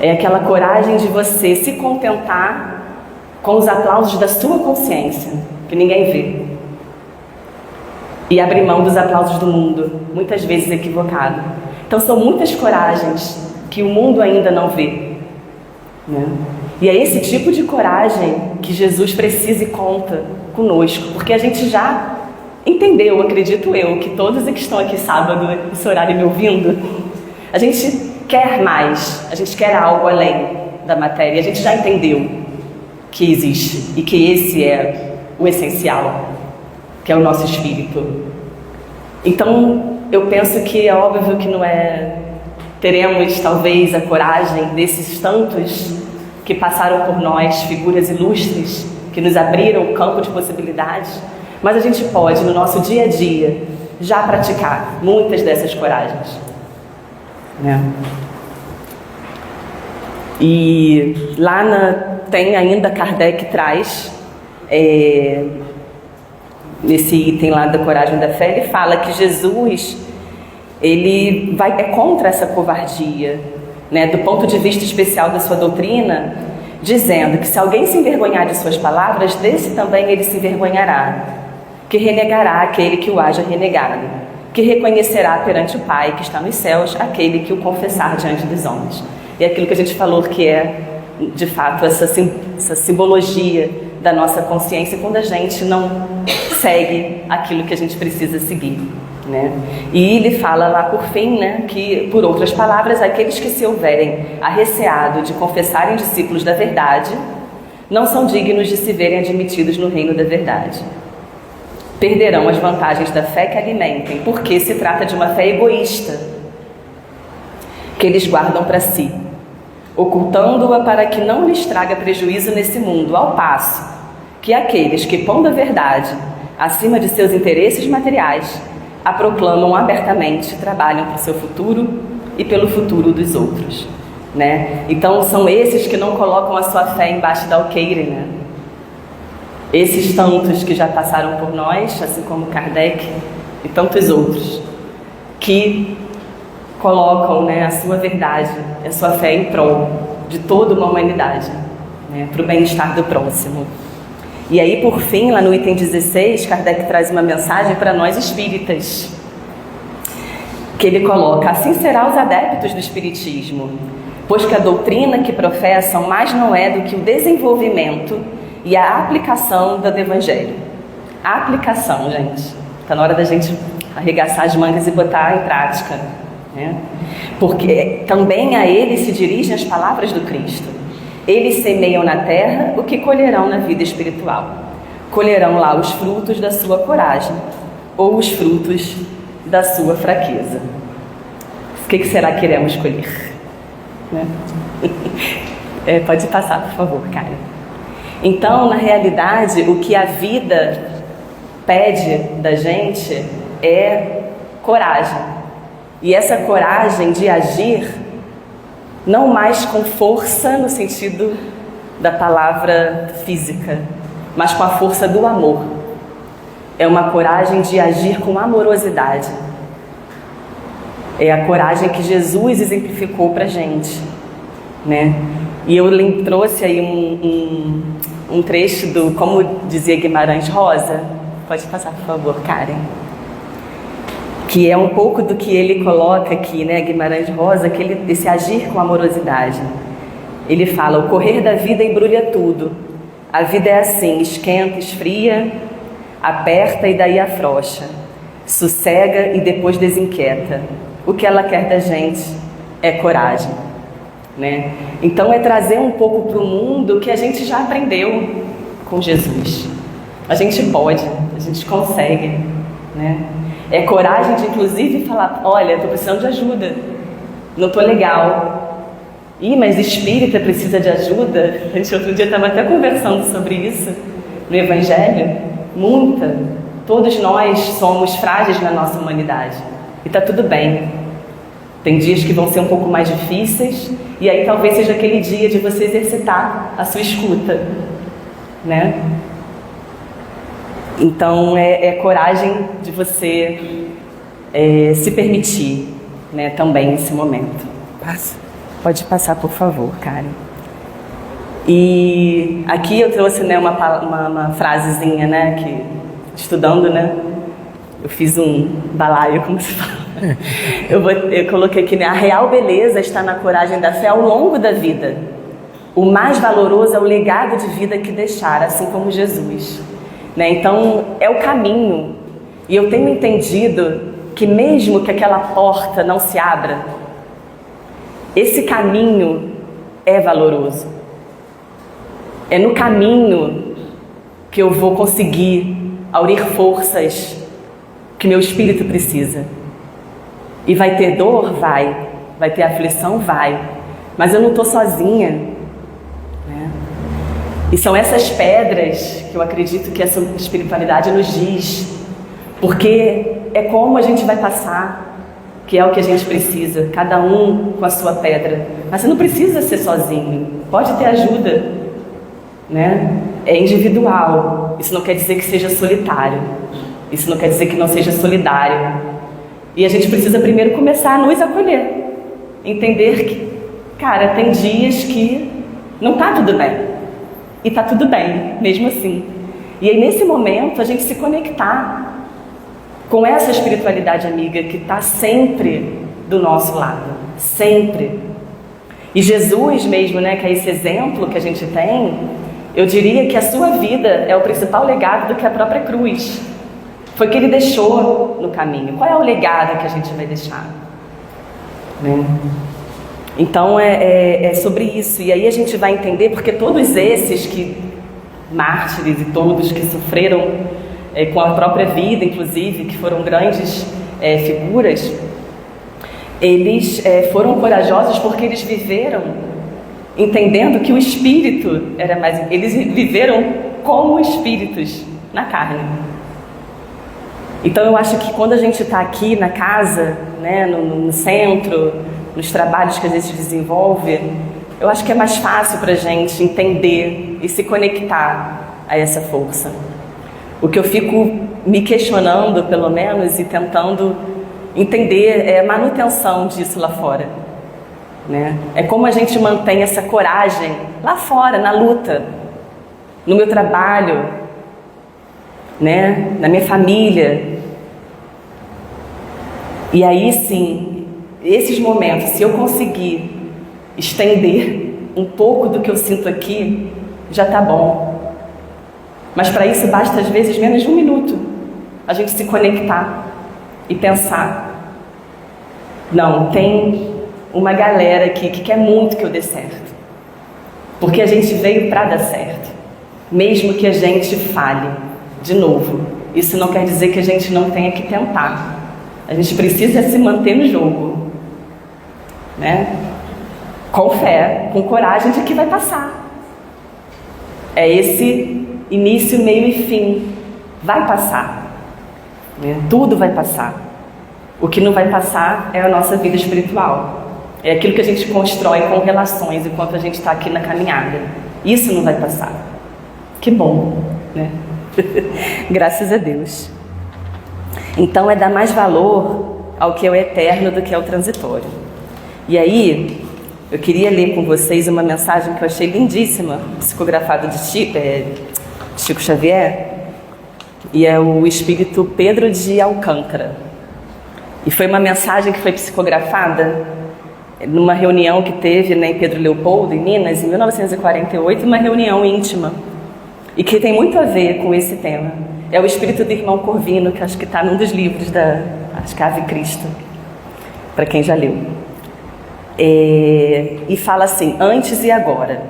é aquela coragem de você se contentar com os aplausos da sua consciência, que ninguém vê, e abrir mão dos aplausos do mundo, muitas vezes equivocado. Então são muitas coragens que o mundo ainda não vê, né? E é esse tipo de coragem que Jesus precisa e conta conosco, porque a gente já entendeu, acredito eu, que todos que estão aqui sábado, nesse horário me ouvindo, a gente quer mais, a gente quer algo além da matéria, a gente já entendeu que existe e que esse é o essencial, que é o nosso espírito. Então, eu penso que é óbvio que teremos talvez a coragem desses tantos que passaram por nós, figuras ilustres, que nos abriram o campo de possibilidades, mas a gente pode, no nosso dia a dia, já praticar muitas dessas coragens, né? E lá tem ainda, Kardec traz, nesse item lá da coragem da fé, ele fala que Jesus, ele é contra essa covardia, né, do ponto de vista especial da sua doutrina, dizendo que se alguém se envergonhar de suas palavras, desse também ele se envergonhará, que renegará aquele que o haja renegado, que reconhecerá perante o Pai que está nos céus aquele que o confessar diante dos homens. E aquilo que a gente falou que é, de fato, essa simbologia da nossa consciência quando a gente não segue aquilo que a gente precisa seguir, né? E ele fala lá por fim, né, que, por outras palavras, aqueles que se houverem arreceado de confessarem discípulos da verdade não são dignos de se verem admitidos no reino da verdade. Perderão as vantagens da fé que alimentem, porque se trata de uma fé egoísta que eles guardam para si, ocultando-a para que não lhes traga prejuízo nesse mundo, ao passo que aqueles que, pondo a verdade acima de seus interesses materiais, a proclamam abertamente, trabalham para o seu futuro e pelo futuro dos outros, né? Então são esses que não colocam a sua fé embaixo da alqueire, né? Esses tantos que já passaram por nós, assim como Kardec e tantos outros, que colocam, né, a sua verdade, a sua fé em prol de toda uma humanidade, né, para o bem-estar do próximo. E aí, por fim, lá no item 16, Kardec traz uma mensagem para nós espíritas, que ele coloca: assim será os adeptos do espiritismo, pois que a doutrina que professam mais não é do que o desenvolvimento e a aplicação do Evangelho. A aplicação, gente, está na hora da gente arregaçar as mangas e botar em prática, né? Porque também a eles se dirigem as palavras do Cristo. Eles semeiam na terra o que colherão na vida espiritual. Colherão lá os frutos da sua coragem, ou os frutos da sua fraqueza? O que será que iremos escolher? Né? Pode passar, por favor, Karen. Então, na realidade, o que a vida pede da gente é coragem. E essa coragem de agir, não mais com força no sentido da palavra física, mas com a força do amor. É uma coragem de agir com amorosidade. É a coragem que Jesus exemplificou para a gente, né? E eu trouxe aí um trecho do, como dizia Guimarães Rosa. Pode passar, por favor, Karen. Que é um pouco do que ele coloca aqui, né, Guimarães Rosa, esse agir com amorosidade. Ele fala: o correr da vida embrulha tudo. A vida é assim, esquenta, esfria, aperta e daí afrouxa, sossega e depois desinquieta. O que ela quer da gente é coragem, né? Então é trazer um pouco para o mundo o que a gente já aprendeu com Jesus. A gente pode, a gente consegue, né? É coragem de, inclusive, falar: olha, estou precisando de ajuda, não estou legal. Ih, mas espírita precisa de ajuda? A gente outro dia estava até conversando sobre isso no Evangelho. Muita. Todos nós somos frágeis na nossa humanidade. E está tudo bem. Tem dias que vão ser um pouco mais difíceis, e aí talvez seja aquele dia de você exercitar a sua escuta, né? Então é coragem de você se permitir, né, também nesse momento. Passa. Pode passar, por favor, Karen. E aqui eu trouxe, né, uma frasezinha, né, que estudando, né, eu fiz um balaio, como se fala. Eu coloquei aqui, né, a real beleza está na coragem da fé ao longo da vida. O mais valoroso é o legado de vida que deixar, assim como Jesus. Né? Então, é o caminho. E eu tenho entendido que mesmo que aquela porta não se abra, esse caminho é valoroso. É no caminho que eu vou conseguir aurir forças que meu espírito precisa. E vai ter dor? Vai ter aflição? Vai. Mas eu não estou sozinha, né? E são essas pedras que eu acredito que essa espiritualidade nos diz. Porque é como a gente vai passar, que é o que a gente precisa, cada um com a sua pedra. Mas você não precisa ser sozinho, pode ter ajuda, né? É individual. Isso não quer dizer que seja solitário. Isso não quer dizer que não seja solidário. E a gente precisa primeiro começar a nos acolher. Entender que, cara, tem dias que não tá tudo bem. E tá tudo bem, mesmo assim. E aí, nesse momento, a gente se conectar com essa espiritualidade amiga que está sempre do nosso lado. Sempre. E Jesus mesmo, né, que é esse exemplo que a gente tem, eu diria que a sua vida é o principal legado do que a própria cruz. Foi o que ele deixou no caminho. Qual é o legado que a gente vai deixar? Né? Então é sobre isso. E aí a gente vai entender porque todos esses mártires e todos que sofreram com a própria vida, inclusive, que foram grandes figuras, eles foram corajosos porque eles viveram entendendo que o espírito era mais... Eles viveram como espíritos na carne. Então eu acho que quando a gente está aqui na casa, né, no centro, nos trabalhos que a gente desenvolve, eu acho que é mais fácil para a gente entender e se conectar a essa força. O que eu fico me questionando, pelo menos, e tentando entender é a manutenção disso lá fora. Né? É como a gente mantém essa coragem lá fora, na luta, no meu trabalho, né? Na minha família. E aí sim, esses momentos, se eu conseguir estender um pouco do que eu sinto aqui, já tá bom. Mas para isso basta às vezes menos de 1 minuto a gente se conectar e pensar: não, tem uma galera aqui que quer muito que eu dê certo, porque a gente veio para dar certo, mesmo que a gente falhe de novo, isso não quer dizer que a gente não tenha que tentar. A gente precisa se manter no jogo, né? Com fé, com coragem de que vai passar. É esse início, meio e fim. Vai passar, né? Tudo vai passar. O que não vai passar é a nossa vida espiritual. É aquilo que a gente constrói com relações enquanto a gente está aqui na caminhada. Isso não vai passar. Que bom, né? Graças a Deus. Então é dar mais valor ao que é o eterno do que ao transitório. E aí, eu queria ler com vocês uma mensagem que eu achei lindíssima, psicografada de Chico Xavier, e é o espírito Pedro de Alcântara. E foi uma mensagem que foi psicografada numa reunião que teve, né, em Pedro Leopoldo, em Minas, em 1948, uma reunião íntima, e que tem muito a ver com esse tema. É o espírito do irmão Corvino, que acho que está num dos livros acho que Ave Cristo, para quem já leu. E fala assim: antes e agora.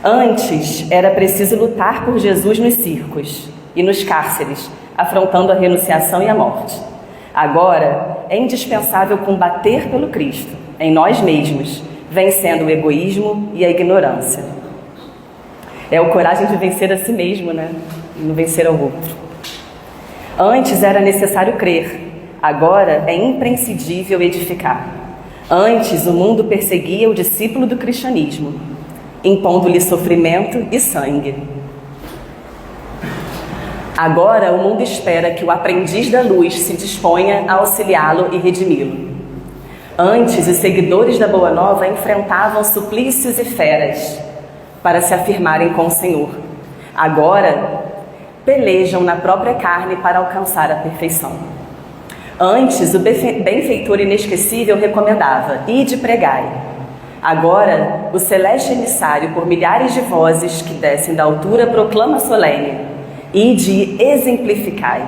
Antes era preciso lutar por Jesus nos circos e nos cárceres, afrontando a renunciação e a morte. Agora é indispensável combater pelo Cristo, em nós mesmos, vencendo o egoísmo e a ignorância. É a coragem de vencer a si mesmo, né? E não vencer ao outro. Antes era necessário crer, agora é imprescindível edificar. Antes o mundo perseguia o discípulo do cristianismo, impondo-lhe sofrimento e sangue. Agora o mundo espera que o aprendiz da luz se disponha a auxiliá-lo e redimi-lo. Antes, os seguidores da Boa Nova enfrentavam suplícios e feras para se afirmarem com o Senhor. Agora, pelejam na própria carne para alcançar a perfeição. Antes, o benfeitor inesquecível recomendava: ide pregai. Agora, o celeste emissário, por milhares de vozes que descem da altura, proclama solene: ide exemplificai.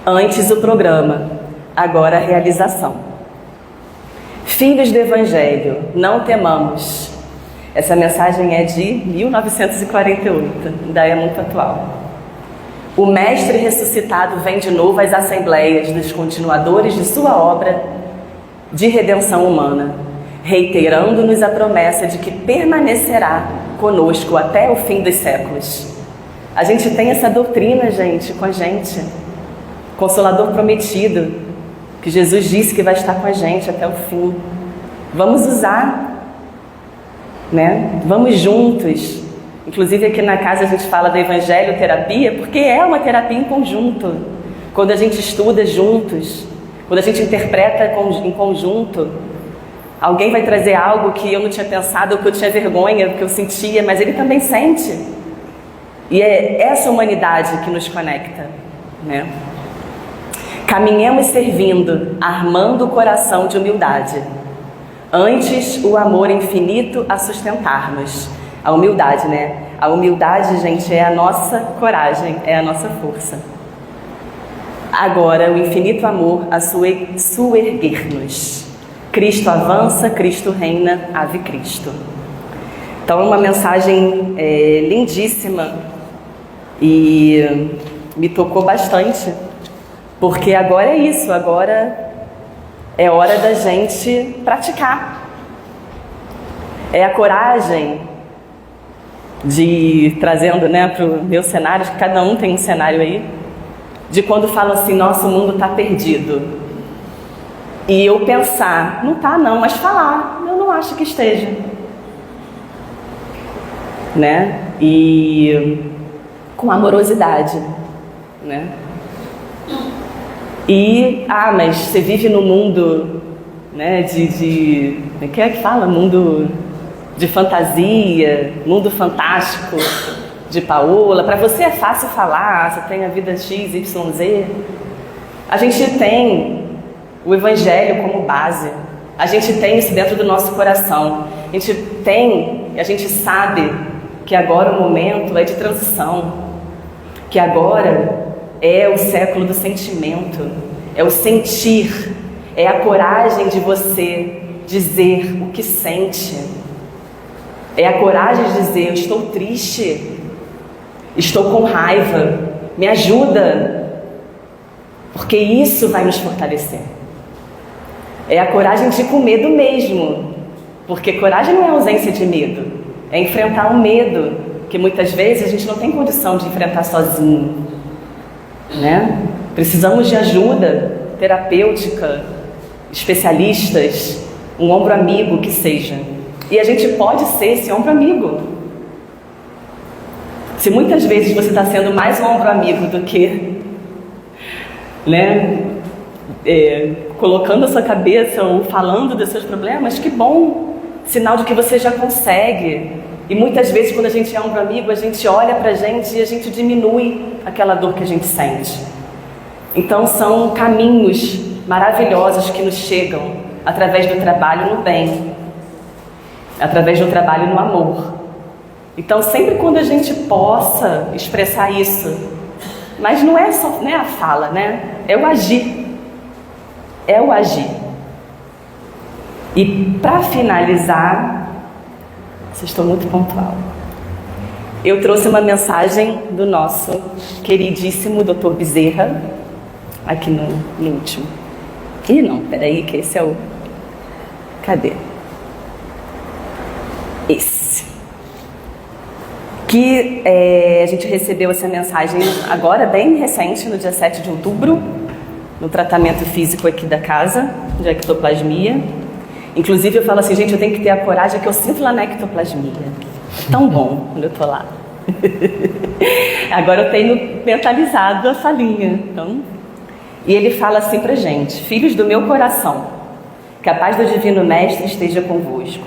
Antes o programa, agora a realização. Filhos do Evangelho, não temamos. Essa mensagem é de 1948, ainda é muito atual. O Mestre ressuscitado vem de novo às assembleias dos continuadores de sua obra de redenção humana, reiterando-nos a promessa de que permanecerá conosco até o fim dos séculos. A gente tem essa doutrina, gente, com a gente. Consolador prometido, que Jesus disse que vai estar com a gente até o fim. Vamos usar, né? Vamos juntos. Inclusive aqui na casa a gente fala da evangelho terapia, porque é uma terapia em conjunto. Quando a gente estuda juntos, quando a gente interpreta em conjunto, alguém vai trazer algo que eu não tinha pensado, ou que eu tinha vergonha, que eu sentia, mas ele também sente. E é essa humanidade que nos conecta, né? Caminhemos servindo, armando o coração de humildade. Antes, o amor infinito a sustentar-nos. A humildade, né? A humildade, gente, é a nossa coragem, é a nossa força. Agora, o infinito amor a suerguer-nos. Cristo avança, Cristo reina, Ave Cristo. Então, é uma mensagem lindíssima e me tocou bastante, porque agora é isso, agora é hora da gente praticar. É a coragem de, trazendo, né, para o meu cenário, que cada um tem um cenário aí, de quando fala assim: nosso mundo está perdido. E eu pensar: não está não, mas falar: eu não acho que esteja. Né? E com amorosidade, né? E, mas você vive no mundo, né, como é que fala? Mundo de fantasia, mundo fantástico de Paola. Para você é fácil falar, você tem a vida X, Y, Z. A gente tem o Evangelho como base. A gente tem isso dentro do nosso coração. A gente sabe que agora o momento é de transição. Que agora é o século do sentimento. É o sentir. É a coragem de você dizer o que sente. É a coragem de dizer: eu estou triste, estou com raiva, me ajuda, porque isso vai nos fortalecer. É a coragem de ir com medo mesmo, porque coragem não é ausência de medo, é enfrentar o medo, que muitas vezes a gente não tem condição de enfrentar sozinho, né? Precisamos de ajuda terapêutica, especialistas, um ombro amigo que seja. E a gente pode ser esse ombro amigo. Se muitas vezes você está sendo mais um ombro amigo do que, né, colocando a sua cabeça ou falando dos seus problemas, que bom, sinal de que você já consegue. E muitas vezes quando a gente é ombro amigo, a gente olha pra gente e a gente diminui aquela dor que a gente sente. Então são caminhos maravilhosos que nos chegam através do trabalho no bem, através do trabalho no amor. Então sempre quando a gente possa expressar isso, mas não é só a fala, né? É o agir. É o agir. E para finalizar, vocês estão muito pontual. Eu trouxe uma mensagem do nosso queridíssimo Dr. Bezerra, aqui no último. Ih, não, peraí, que esse é o... Cadê? Esse. Que a gente recebeu essa mensagem agora, bem recente, no dia 7 de outubro, no tratamento físico aqui da casa, de ectoplasmia. Inclusive eu falo assim, gente, eu tenho que ter a coragem que eu sinto lá na ectoplasmia. É tão bom quando eu tô lá. Agora eu tenho mentalizado a falinha. Então... E ele fala assim pra gente: filhos do meu coração, que a paz do Divino Mestre esteja convosco.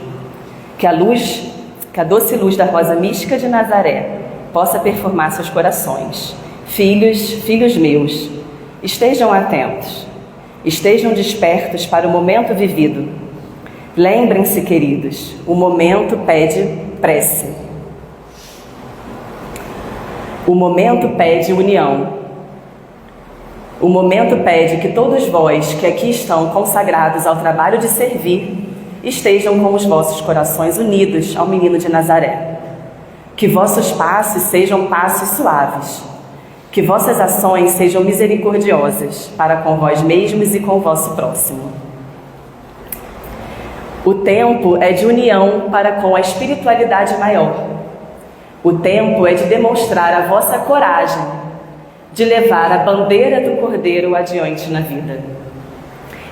Que a doce luz da rosa mística de Nazaré possa performar seus corações. Filhos meus, estejam atentos, estejam despertos para o momento vivido. Lembrem-se, queridos, o momento pede prece. O momento pede união. O momento pede que todos vós que aqui estão consagrados ao trabalho de servir, estejam com os vossos corações unidos ao menino de Nazaré. Que vossos passos sejam passos suaves. Que vossas ações sejam misericordiosas para com vós mesmos e com o vosso próximo. O tempo é de união para com a espiritualidade maior. O tempo é de demonstrar a vossa coragem, de levar a bandeira do Cordeiro adiante na vida.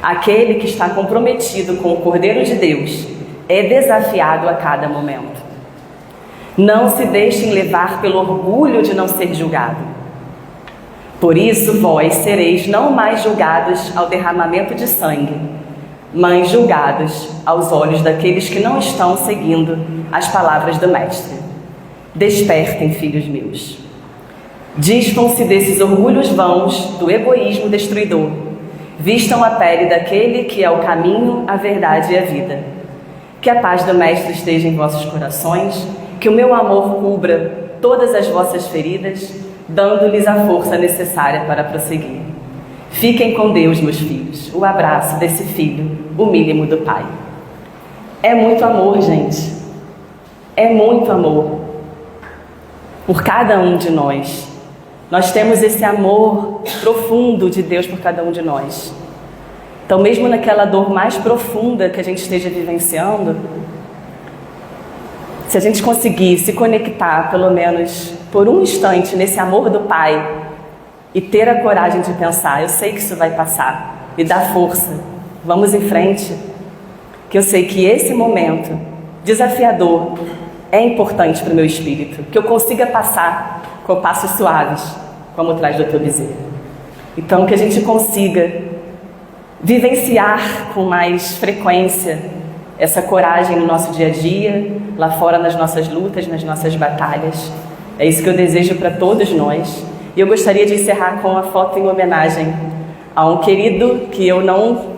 Aquele que está comprometido com o Cordeiro de Deus é desafiado a cada momento. Não se deixem levar pelo orgulho de não ser julgado. Por isso vós sereis não mais julgados ao derramamento de sangue, mas julgados aos olhos daqueles que não estão seguindo as palavras do Mestre. Despertem, filhos meus. Dispam-se desses orgulhos vãos do egoísmo destruidor. Vistam a pele daquele que é o caminho, a verdade e a vida. Que a paz do Mestre esteja em vossos corações, que o meu amor cubra todas as vossas feridas, dando-lhes a força necessária para prosseguir. Fiquem com Deus, meus filhos. O abraço desse filho, o mínimo do Pai. É muito amor, gente. É muito amor por cada um de nós. Nós temos esse amor profundo de Deus por cada um de nós. Então, mesmo naquela dor mais profunda que a gente esteja vivenciando, se a gente conseguir se conectar, pelo menos por um instante, nesse amor do Pai e ter a coragem de pensar, eu sei que isso vai passar, me dá força, vamos em frente, que eu sei que esse momento desafiador é importante para o meu espírito, que eu consiga passar com passos suaves, como traz o Dr. Bezerra. Então, que a gente consiga vivenciar com mais frequência essa coragem no nosso dia a dia, lá fora nas nossas lutas, nas nossas batalhas. É isso que eu desejo para todos nós. E eu gostaria de encerrar com a foto em homenagem a um querido que eu não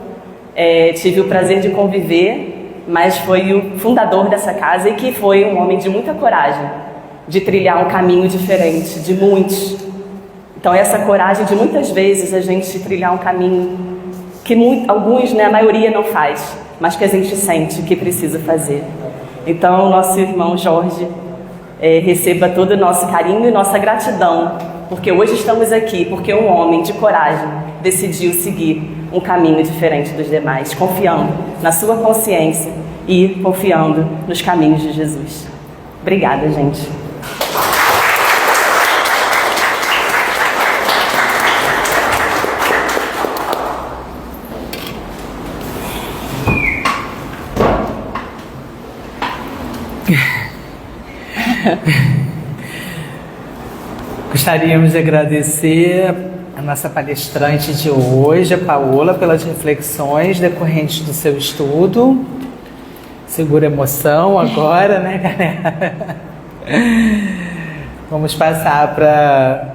tive o prazer de conviver, mas foi o fundador dessa casa e que foi um homem de muita coragem, de trilhar um caminho diferente de muitos. Então essa coragem de muitas vezes a gente trilhar um caminho que alguns, a maioria não faz, mas que a gente sente que precisa fazer. Então nosso irmão Jorge receba todo o nosso carinho e nossa gratidão porque hoje estamos aqui, porque um homem de coragem decidiu seguir um caminho diferente dos demais, confiando na sua consciência e confiando nos caminhos de Jesus. Obrigada, gente. Gostaríamos de agradecer a nossa palestrante de hoje, a Paola, pelas reflexões decorrentes do seu estudo. Segura a emoção agora, né, galera? Vamos passar para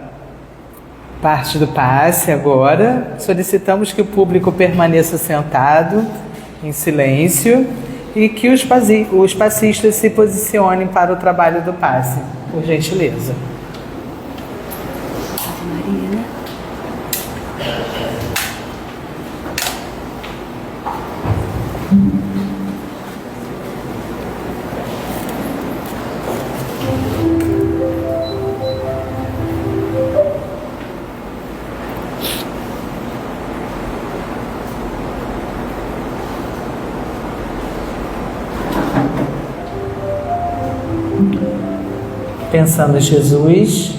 parte do passe agora. Solicitamos que o público permaneça sentado, em silêncio, e que os passistas se posicionem para o trabalho do passe, por gentileza. Pensando em Jesus,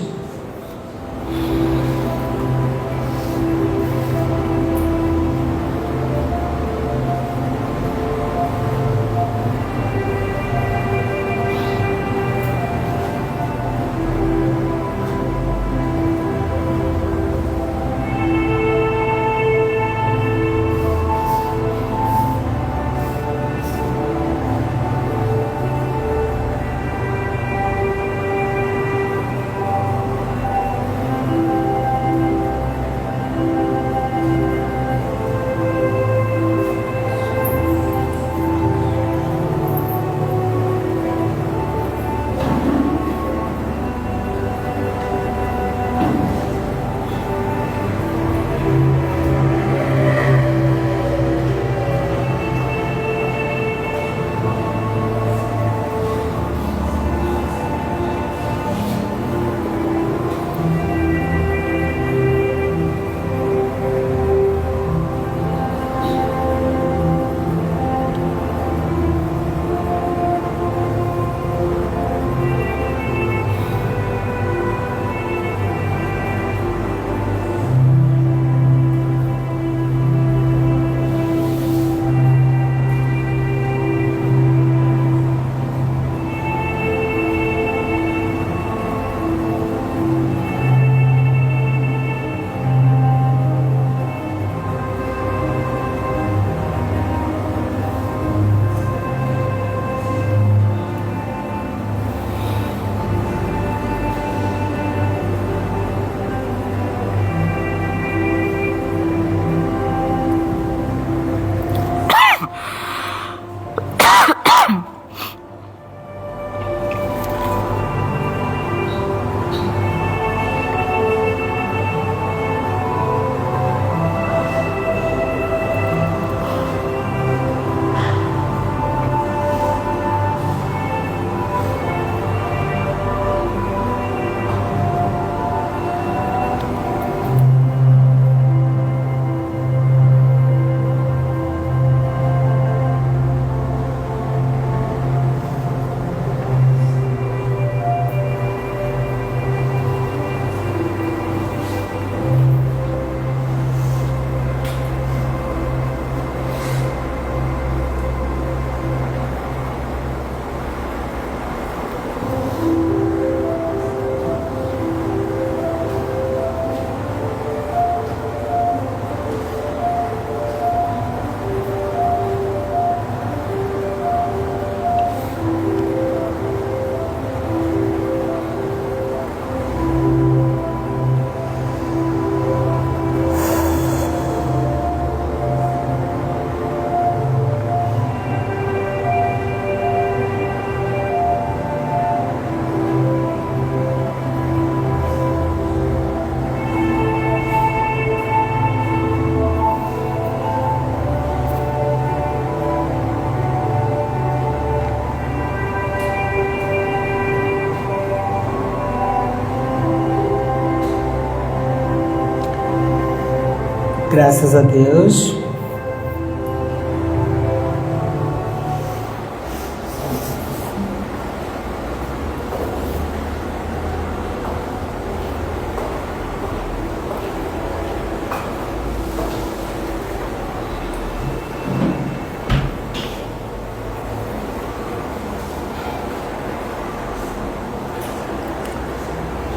Graças a Deus.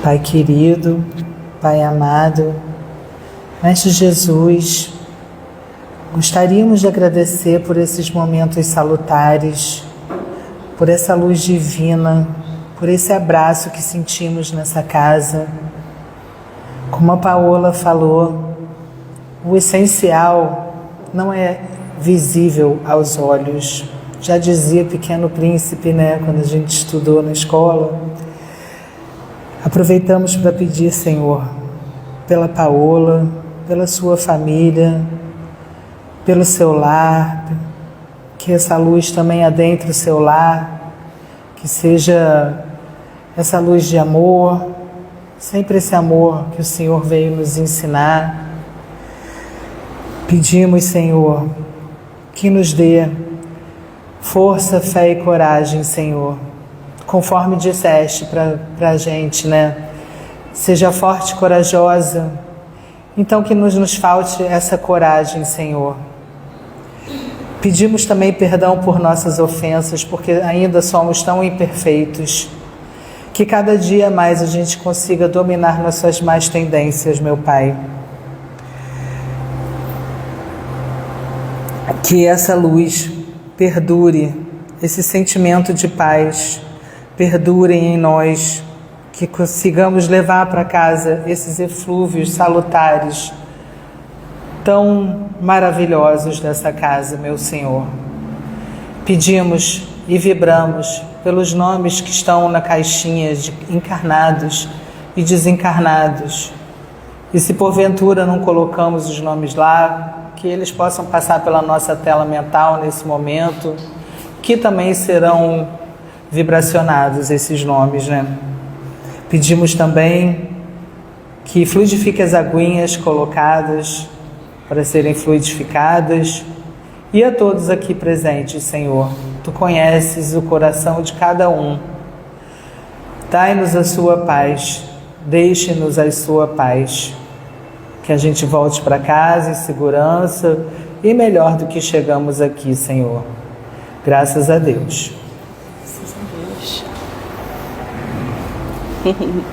Pai querido, Pai amado, Mestre Jesus, gostaríamos de agradecer por esses momentos salutares, por essa luz divina, por esse abraço que sentimos nessa casa. Como a Paola falou, o essencial não é visível aos olhos. Já dizia Pequeno Príncipe, né, quando a gente estudou na escola. Aproveitamos para pedir, Senhor, pela Paola, pela sua família, pelo seu lar, que essa luz também adentre o seu lar, que seja essa luz de amor, sempre esse amor que o Senhor veio nos ensinar. Pedimos, Senhor, que nos dê força, fé e coragem, Senhor, conforme disseste para a gente, né? Seja forte e corajosa. Então que nos falte essa coragem, Senhor. Pedimos também perdão por nossas ofensas, porque ainda somos tão imperfeitos. Que cada dia mais a gente consiga dominar nossas más tendências, meu Pai. Que essa luz perdure, esse sentimento de paz perdure em nós, que consigamos levar para casa esses eflúvios salutares tão maravilhosos dessa casa, meu Senhor. Pedimos e vibramos pelos nomes que estão na caixinha de encarnados e desencarnados. E se porventura não colocamos os nomes lá, que eles possam passar pela nossa tela mental nesse momento, que também serão vibracionados esses nomes, né? Pedimos também que fluidifique as aguinhas colocadas para serem fluidificadas, e a todos aqui presentes, Senhor. Tu conheces o coração de cada um. Dai-nos a sua paz, deixe-nos a sua paz. Que a gente volte para casa em segurança e melhor do que chegamos aqui, Senhor. Graças a Deus. Graças a Deus.